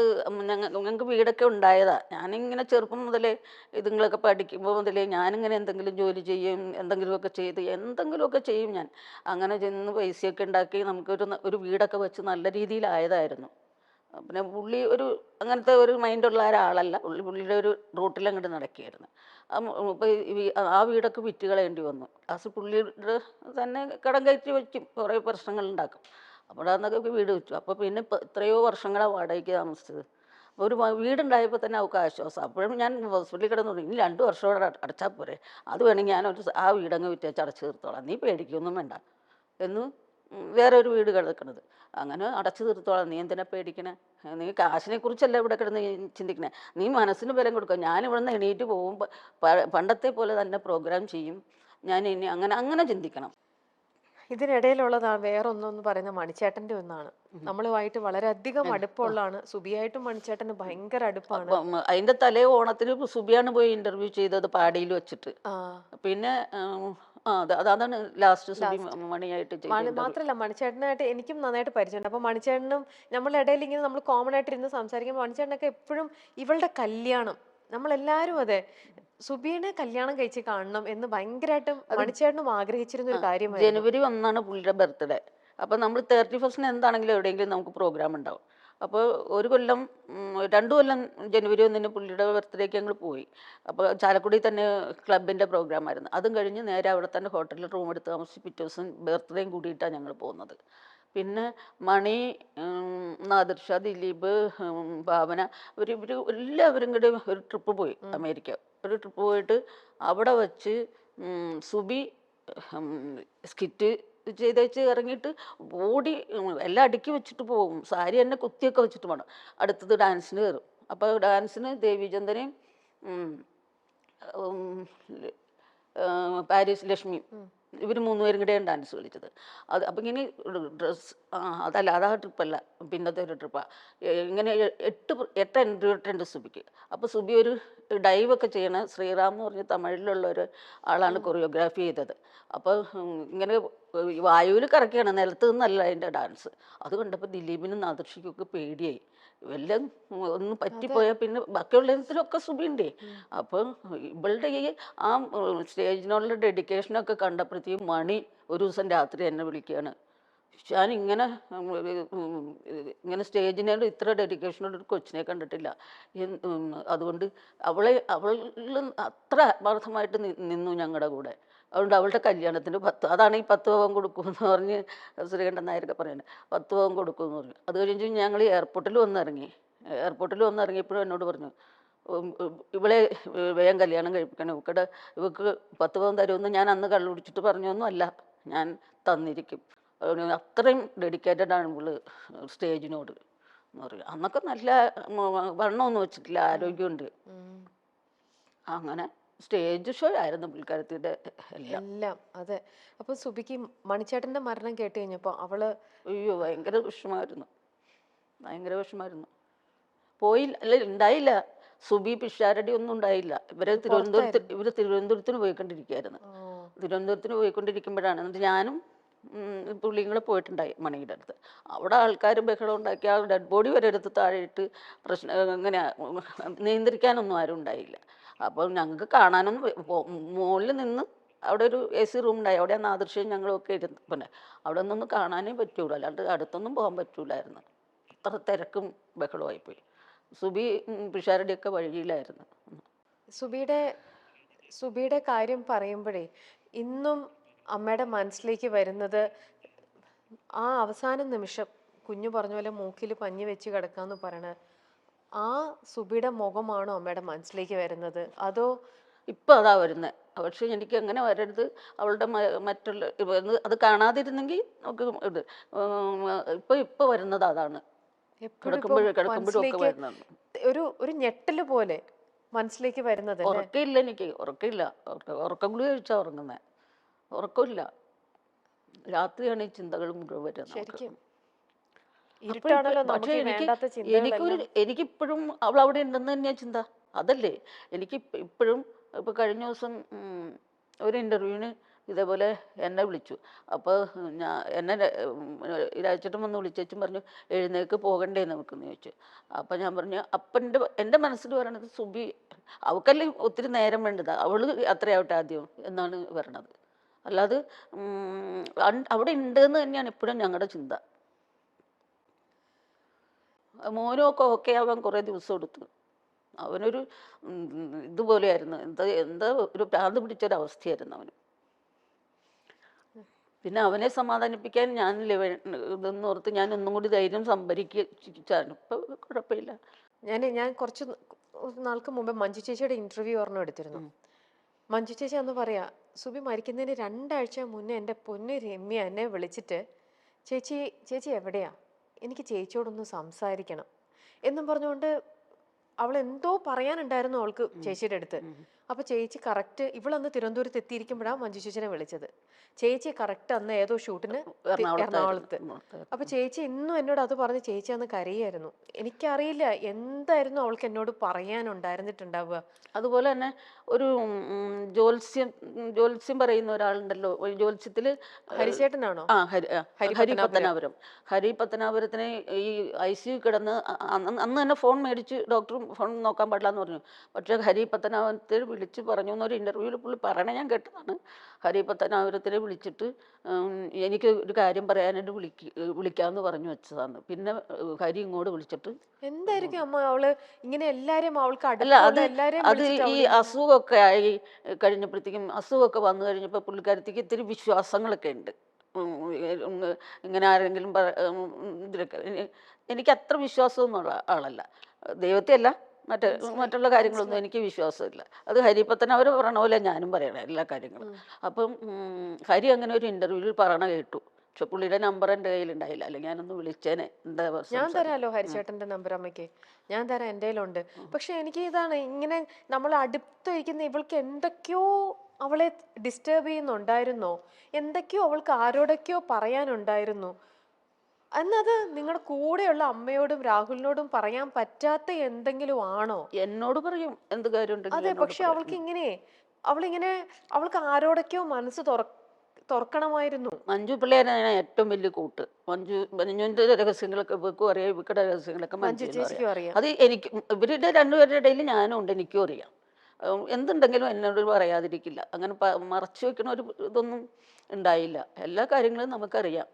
ഞങ്ങൾക്ക് വീടൊക്കെ ഉണ്ടായതാ. ഞാനിങ്ങനെ ചെറുപ്പം മുതലേ ഇതുങ്ങളൊക്കെ പഠിക്കുമ്പോൾ മുതലേ ഞാനിങ്ങനെ എന്തെങ്കിലും ജോലി ചെയ്യും, എന്തെങ്കിലുമൊക്കെ ചെയ്യും ഞാൻ. അങ്ങനെ ചെന്ന് പൈസയൊക്കെ ഉണ്ടാക്കി നമുക്കൊരു വീടൊക്കെ വെച്ച് നല്ല രീതിയിലായതായിരുന്നു. പിന്നെ പുള്ളി അങ്ങനത്തെ ഒരു മൈൻഡുള്ള ഒരാളല്ല. പുള്ളിയുടെ ഒരു റൂട്ടിൽ അങ്ങോട്ട് നടക്കുകയായിരുന്നു. ഇപ്പോൾ ആ വീടൊക്കെ വിറ്റ് കളയേണ്ടി വന്നു. ലാസ്റ്റ് പുള്ളിയുടെ തന്നെ കടം കയറ്റി വയ്ക്കും, കുറേ പ്രശ്നങ്ങളുണ്ടാക്കും. അപ്പോൾ അന്നൊക്കെ വീട് വെച്ചു. അപ്പോൾ പിന്നെ എത്രയോ വർഷങ്ങളാണ് വാടകയ്ക്ക് താമസിച്ചത്. ഒരു വീടുണ്ടായപ്പോൾ തന്നെ അവൾക്ക് ആശ്വാസം. അപ്പോഴും ഞാൻ ഹോസ്പിറ്റലിൽ കിടന്നു തുടങ്ങി, ഇനി 2 വർഷത്തോടെ അടച്ചാൽ പോരെ, അത് വേണമെങ്കിൽ ആ വീടങ്ങ് വിറ്റേച്ച് അടച്ചു തീർത്തോളാം, നീ പേടിക്കൊന്നും വേണ്ട എന്ന് വേറെ ഒരു വീട് കിടക്കണത്. അങ്ങനെ അടച്ചു തീർത്തോളാം, നീ എന്തിനാ പേടിക്കണേ? നീ കാശിനെ കുറിച്ചല്ല ഇവിടെ കിടന്ന് ചിന്തിക്കണേ, നീ മനസ്സിന് ബലം കൊടുക്കുക. ഞാനിവിടെ നിന്ന് എണീറ്റ് പോകുമ്പോൾ പണ്ടത്തെ പോലെ തന്നെ പ്രോഗ്രാം ചെയ്യും ഞാൻ. ഇനി അങ്ങനെ ചിന്തിക്കണം. ഇതിനിടയിലുള്ളതാണ് വേറെ ഒന്നെന്ന് പറയുന്ന മണിച്ചേട്ടൻ്റെ ഒന്നാണ്. നമ്മളുമായിട്ട് വളരെയധികം അടുപ്പമുള്ളതാണ്. സുബിയായിട്ടും മണിച്ചേട്ടന് ഭയങ്കര അടുപ്പാണ്. അതിന്റെ തലേ ഓണത്തിന് സുബിയാണ് പോയി ഇന്റർവ്യൂ ചെയ്തത് പാടിയിൽ വെച്ചിട്ട്. പിന്നെ അതാണ് ലാസ്റ്റ് സുബി മണിയായിട്ട് ചെയ്തത്. മാത്രല്ല മണിച്ചേട്ടനായിട്ട് എനിക്കും നന്നായിട്ട് പരിചയമുണ്ട്. അപ്പൊ മണിച്ചേട്ടനും നമ്മളുടെ ഇടയിൽ ഇങ്ങനെ നമ്മൾ കോമൺ ആയിട്ട് ഇരുന്ന് സംസാരിക്കുമ്പോൾ മണിച്ചേട്ടനൊക്കെ എപ്പോഴും ഇവളുടെ കല്യാണം, നമ്മളെല്ലാരും അതെ സുബിയെ കല്യാണം കഴിച്ച് കാണണം എന്ന് ഭയങ്കരമായിട്ടും മണിച്ചേട്ടനും ആഗ്രഹിച്ചിരുന്ന ഒരു കാര്യമാണ്. ജനുവരി 1 പുള്ളിയുടെ ബർത്ത്ഡേ. അപ്പോൾ നമ്മൾ 31 എന്താണെങ്കിലും എവിടെയെങ്കിലും നമുക്ക് പ്രോഗ്രാം ഉണ്ടാവും. അപ്പോൾ 2 കൊല്ലം ജനുവരി 1 പുള്ളിയുടെ ബർത്ത്ഡേക്ക് ഞങ്ങൾ പോയി. അപ്പോൾ ചാലക്കുടി തന്നെ ക്ലബിൻ്റെ പ്രോഗ്രാമായിരുന്നു. അതും കഴിഞ്ഞ് നേരെ അവിടെ തന്നെ ഹോട്ടലിൽ റൂം എടുത്ത് താമസിച്ച് പിറ്റേ ദിവസം ബർത്ത്ഡേയും കൂടിയിട്ടാണ് ഞങ്ങൾ പോകുന്നത്. പിന്നെ മണി, നാദിർഷ, ദിലീപ്, ഭാവന ഇവർ എല്ലാവരും കൂടി ഒരു ട്രിപ്പ് പോയി അമേരിക്ക. ഒരു ട്രിപ്പ് പോയിട്ട് അവിടെ വച്ച് സുബി സ്കിറ്റ് ചെയ്തേച്ച് ഇറങ്ങിയിട്ട് ഓടി എല്ലാം അടുക്കി വെച്ചിട്ട് പോകും. സാരി തന്നെ കുത്തിയൊക്കെ വെച്ചിട്ട് വേണം. അടുത്തത് ഡാൻസിന് കയറും. അപ്പോൾ ഡാൻസിന് ദേവിചന്ദനയും പാരീസ് ലക്ഷ്മിയും ഇവർ 3 പേരും കൂടെയാണ് ഡാൻസ് കളിച്ചത്. അപ്പം ഇങ്ങനെ ഡ്രസ്സ് അതല്ല അതാ ട്രിപ്പല്ല, പിന്നത്തെ ഒരു ട്രിപ്പാണ്. ഇങ്ങനെ 8 എൻട്രി ഇട്ടുണ്ട് സുബിക്ക്. അപ്പോൾ സുബി ഒരു ഡൈവൊക്കെ ചെയ്യണ ശ്രീറാം എന്ന് പറഞ്ഞ തമിഴിലുള്ള ഒരു ആളാണ് കൊറിയോഗ്രാഫി ചെയ്തത്. അപ്പോൾ ഇങ്ങനെ വായുവിൽ കറക്കിയാണ്, നിലത്ത് നിന്നല്ല അതിൻ്റെ ഡാൻസ്. അത് കണ്ടപ്പോൾ ദിലീപിനും നാദർഷിക്കൊക്കെ പേടിയായി. വല്ലതും ഒന്ന് പറ്റിപ്പോയാൽ പിന്നെ ബാക്കിയുള്ളതിലൊക്കെ സുബിയുണ്ടേ. അപ്പം ഇവളുടെ ഈ ആ സ്റ്റേജിനുള്ള ഡെഡിക്കേഷനൊക്കെ കണ്ടപ്പോഴത്തേക്കും മണി ഒരു ദിവസം രാത്രി എന്നെ വിളിക്കുകയാണ്, ഞാൻ ഇങ്ങനെ സ്റ്റേജിനോട് ഇത്ര ഡെഡിക്കേഷനോട് ഒരു കൊച്ചിനെ കണ്ടിട്ടില്ല. അതുകൊണ്ട് അവളിൽ അത്ര ആത്മാർത്ഥമായിട്ട് നിന്നു ഞങ്ങളുടെ കൂടെ. അതുകൊണ്ട് അവളുടെ കല്യാണത്തിന് അതാണ് ഈ 10 പവൻ കൊടുക്കുമെന്ന് പറഞ്ഞ് ശ്രീകണ്ഠൻ നായരൊക്കെ പറയുന്നത്. 10 പവൻ കൊടുക്കുമെന്ന് പറഞ്ഞു. അത് കഴിഞ്ഞ് ഞങ്ങൾ എയർപോർട്ടിൽ വന്നിറങ്ങിയപ്പോഴും എന്നോട് പറഞ്ഞു, ഇവളെ വേഗം കല്യാണം കഴിപ്പിക്കണം, ഇവക്ക് 10 പവൻ തരുമെന്ന് ഞാൻ അന്ന് കള്ളു കുടിച്ചിട്ട് പറഞ്ഞൊന്നും അല്ല, ഞാൻ തന്നിരിക്കും. അത്രയും ഡെഡിക്കേറ്റഡ് ആണ് ഇവള് സ്റ്റേജിനോട് എന്ന് പറയും. അന്നൊക്കെ നല്ല വണ്ണമൊന്നും വെച്ചിട്ടില്ല, ആരോഗ്യമുണ്ട്. അങ്ങനെ സ്റ്റേജ് ഷോ ആയിരുന്നു പുള്ളിക്കാരത്തിയുടെ എല്ലാം. അതെ. അപ്പൊ സുബിക്ക് മണിച്ചേട്ടന്റെ മരണം കേട്ട് കഴിഞ്ഞപ്പോ അവള് അയ്യോ ഭയങ്കര വിഷമായിരുന്നു. പോയില്ല, അല്ല ഉണ്ടായില്ല. സുബി പിഷാരടി ഒന്നും ഉണ്ടായില്ല. ഇവര് തിരുവനന്തപുരത്തിന് പോയിക്കൊണ്ടിരിക്കുമ്പോഴാണ്. എന്നിട്ട് ഞാനും പുള്ളിയും കൂടെ പോയിട്ടുണ്ടായി മണിയുടെ അടുത്ത്. അവിടെ ആൾക്കാർ ബഹളം ഉണ്ടാക്കി, ആ ഡെഡ് ബോഡി വരെ എടുത്ത് താഴെയിട്ട് ഇങ്ങനെ നിയന്ത്രിക്കാനൊന്നും ആരും ഉണ്ടായില്ല. അപ്പം ഞങ്ങൾക്ക് കാണാനൊന്നും, മുകളിൽ നിന്ന് അവിടെ ഒരു AC റൂം ഉണ്ടായി, അവിടെ നാദൃശ്യം ഞങ്ങളൊക്കെ ഇരുന്ന്, പിന്നെ അവിടെ ഒന്നും കാണാനേ പറ്റൂല, അല്ലാണ്ട് അടുത്തൊന്നും പോകാൻ പറ്റൂലായിരുന്നു. അത്ര തിരക്കും ബഹളമായിപ്പോയി. സുബി പിഷാരടിയൊക്കെ വഴിയിലായിരുന്നു. സുബിയുടെ കാര്യം പറയുമ്പോഴേ ഇന്നും അമ്മയുടെ മനസ്സിലേക്ക് വരുന്നത് ആ അവസാന നിമിഷം കുഞ്ഞു പറഞ്ഞ പോലെ മൂക്കിൽ പഞ്ഞി വെച്ച് കിടക്കാന്ന് പറയണ ആ സുബിയുടെ മുഖമാണോ അമ്മയുടെ മനസ്സിലേക്ക് വരുന്നത്, അതോ ഇപ്പം അതാ വരുന്നത്? പക്ഷെ എനിക്ക് അങ്ങനെ വരരുത്, അവളുടെ മറ്റുള്ള അത് കാണാതിരുന്നെങ്കിൽ നമുക്ക് ഇത് ഇപ്പൊ വരുന്നത് അതാണ്. കിടക്കുമ്പോഴും ഒക്കെ വരുന്നതാണ്. ഒരു ഞെട്ടല് പോലെ മനസ്സിലേക്ക് വരുന്നത്. ഉറക്കമില്ല, എനിക്ക് ഉറക്കമില്ല. ഉറക്കം ഗുളിക കഴിച്ചാ ഉറങ്ങുന്നേ, ഉറക്കമില്ല. രാത്രിയാണ് ഈ ചിന്തകൾ മുഴുവൻ വരുന്നത്. പക്ഷെ എനിക്കിപ്പോഴും അവൾ അവിടെ ഉണ്ടെന്ന് തന്നെയാ ചിന്ത. അതല്ലേ എനിക്ക് ഇപ്പോഴും. ഇപ്പൊ കഴിഞ്ഞ ദിവസം ഒരു ഇന്റർവ്യൂവിന് ഇതേപോലെ എന്നെ വിളിച്ചു. അപ്പോൾ എന്നെ രാജേട്ടൻ വന്ന് വിളിച്ചേച്ചും പറഞ്ഞു, എഴുന്നേക്ക് പോകണ്ടേ നമുക്കെന്ന് ചോദിച്ചു. അപ്പം ഞാൻ പറഞ്ഞു, അപ്പം എൻ്റെ മനസ്സിൽ പറയണത് സുബി അവൾക്കല്ലേ ഒത്തിരി നേരം വേണ്ടത്, അവള് അത്രയാവട്ടെ ആദ്യം എന്നാണ് പറയണത്. അല്ലാതെ അവിടെ ഉണ്ടെന്ന് തന്നെയാണ് ഇപ്പോഴും ഞങ്ങളുടെ ചിന്ത. മോനൊക്കെ ഓക്കെ ആവാൻ കുറേ ദിവസം എടുത്തു. അവനൊരു ഇതുപോലെയായിരുന്നു, എന്താ ഒരു ഭ്രാന്ത് പിടിച്ചൊരവസ്ഥയായിരുന്നു അവന്. പിന്നെ അവനെ സമാധാനിപ്പിക്കാൻ ഞാനില്ലേ ഇതെന്ന് ഓർത്ത് ഞാൻ ഒന്നും കൂടി ധൈര്യം സംഭരിച്ചാണ്. ഇപ്പം കുഴപ്പമില്ല. ഞാൻ കുറച്ച് നാൾക്ക് മുമ്പ് മഞ്ജു ചേച്ചിയുടെ ഇന്റർവ്യൂ ഒരെണ്ണം എടുത്തിരുന്നു. മഞ്ജു ചേച്ചി അന്ന് പറയാ, സുബി മരിക്കുന്നതിന് 2 ആഴ്ച മുന്നേ എൻ്റെ പൊന്നു രമ്യ എന്നെ വിളിച്ചിട്ട്, ചേച്ചി എവിടെയാ, എനിക്ക് ചേച്ചിയോടൊന്ന് സംസാരിക്കണം എന്നും പറഞ്ഞുകൊണ്ട് അവൾ എന്തോ പറയാനുണ്ടായിരുന്നു അവൾക്ക് ചേച്ചിയുടെ അടുത്ത്. അപ്പൊ ചേച്ചി കറക്റ്റ് ഇവളന്ന് തിരുവനന്തപുരത്ത് എത്തിയിരിക്കുമ്പോഴാണ് മഞ്ജു ചേച്ചിനെ വിളിച്ചത്. ചേച്ചി കറക്റ്റ് അന്ന് ഏതോ ഷൂട്ടിന് എറണാകുളത്ത്. അപ്പൊ ചേച്ചി ഇന്നും എന്നോട് അത് പറഞ്ഞ് ചേച്ചി അന്ന് കരയായിരുന്നു. എനിക്കറിയില്ല എന്തായിരുന്നു അവൾക്ക് എന്നോട് പറയാനുണ്ടായിരുന്നിട്ടുണ്ടാവുക. അതുപോലെ തന്നെ ഒരു ജ്യോത്സ്യം പറയുന്ന ഒരാളുണ്ടല്ലോ, ജ്യോത്സ്യത്തില് ഹരിചേട്ടനാണോ? ഹരി പത്തനാപുരത്തിനെ ഈ ICU കിടന്ന് അന്ന് തന്നെ ഫോൺ മേടിച്ച് ഡോക്ടറും ഫോൺ നോക്കാൻ പാടില്ല എന്ന് പറഞ്ഞു. പക്ഷെ ഹരി പത്തനാപുരത്തിൽ വിളിച്ച് പറഞ്ഞു എന്നൊരു ഇന്റർവ്യൂവിൽ പുള്ളി പറയണേ ഞാൻ കേട്ടതാണ്. ഹരി പത്തനാപുരത്തിനെ വിളിച്ചിട്ട് എനിക്ക് ഒരു കാര്യം പറയാനായിട്ട് വിളിക്കാമെന്ന് പറഞ്ഞു വെച്ചതാണ്. പിന്നെ ഹരി ഇങ്ങോട്ട് വിളിച്ചിട്ട് എന്തായിരിക്കും അമ്മ അവള് ഇങ്ങനെ എല്ലാരും അവൾക്ക് അത് ഈ അസുഖമൊക്കെ ആയി കഴിഞ്ഞപ്പോഴത്തേക്കും, അസുഖമൊക്കെ വന്നു കഴിഞ്ഞപ്പോൾ പുള്ളിക്കാരത്തേക്ക് ഇത്തിരി വിശ്വാസങ്ങളൊക്കെ ഉണ്ട്. ഇങ്ങനെ ആരെങ്കിലും ഇതിലൊക്കെ എനിക്ക് അത്ര വിശ്വാസമൊന്നുള്ള ആളല്ല, ദൈവത്തെ അല്ല, മറ്റുള്ള കാര്യങ്ങളൊന്നും എനിക്ക് വിശ്വാസമില്ല. അത് ഹരിപ്പത്തൻ അവർ പറയണ പോലെ ഞാനും പറയണം എല്ലാ കാര്യങ്ങളും. അപ്പം ഹരി അങ്ങനെ ഒരു ഇന്റർവ്യൂവിൽ പറയണ കേട്ടു. പക്ഷെ പുള്ളിയുടെ നമ്പർ എൻ്റെ കയ്യിലുണ്ടായില്ല, അല്ലെങ്കിൽ ഞാനൊന്ന് വിളിച്ചേനെ. ഞാൻ തരാമല്ലോ ഹരിച്ചേട്ടന്റെ നമ്പർ അമ്മയ്ക്ക്, ഞാൻ തരാം, എൻ്റെ കയ്യിലുണ്ട്. പക്ഷെ എനിക്ക് ഇതാണ്, ഇങ്ങനെ നമ്മൾ അടുത്തിരിക്കുന്ന ഇവൾക്ക് എന്തൊക്കെയോ അവളെ ഡിസ്റ്റർബ് ചെയ്യുന്നുണ്ടായിരുന്നോ? എന്തൊക്കെയോ അവൾക്ക് ആരോടൊക്കെയോ പറയാനുണ്ടായിരുന്നു. എന്നത് നിങ്ങളുടെ കൂടെയുള്ള അമ്മയോടും രാഹുലിനോടും പറയാൻ പറ്റാത്ത എന്തെങ്കിലും ആണോ? എന്നോട് പറയും എന്ത് കാര്യം ഉണ്ടെങ്കിലും അതെ, എന്നോട് പക്ഷെ പറയും. അവൾക്ക് ഇങ്ങനെ അവൾക്ക് ആരോടൊക്കെയോ മനസ്സ് തുറക്കണമായിരുന്നു. മഞ്ജു പിള്ളേരാണ് ഏറ്റവും വലിയ കൂട്ട്. മഞ്ജുവിന്റെ രഹസ്യങ്ങളൊക്കെ ഇവർക്കും അറിയാം, ഇവരുടെ രഹസ്യങ്ങളൊക്കെ മഞ്ജു മഞ്ജുവിനും അറിയാം. ചേച്ചിക്കും അറിയാം. അത് എനിക്ക് ഇവരുടെ രണ്ടുപേരുടെ ഇടയിൽ ഞാനും ഉണ്ട്, എനിക്കും അറിയാം. എന്തുണ്ടെങ്കിലും എന്നോട് പറയാതിരിക്കില്ല. അങ്ങനെ മറച്ചു വെക്കണ ഒരു ഇതൊന്നും ഉണ്ടായില്ല. എല്ലാ കാര്യങ്ങളും നമുക്കറിയാം.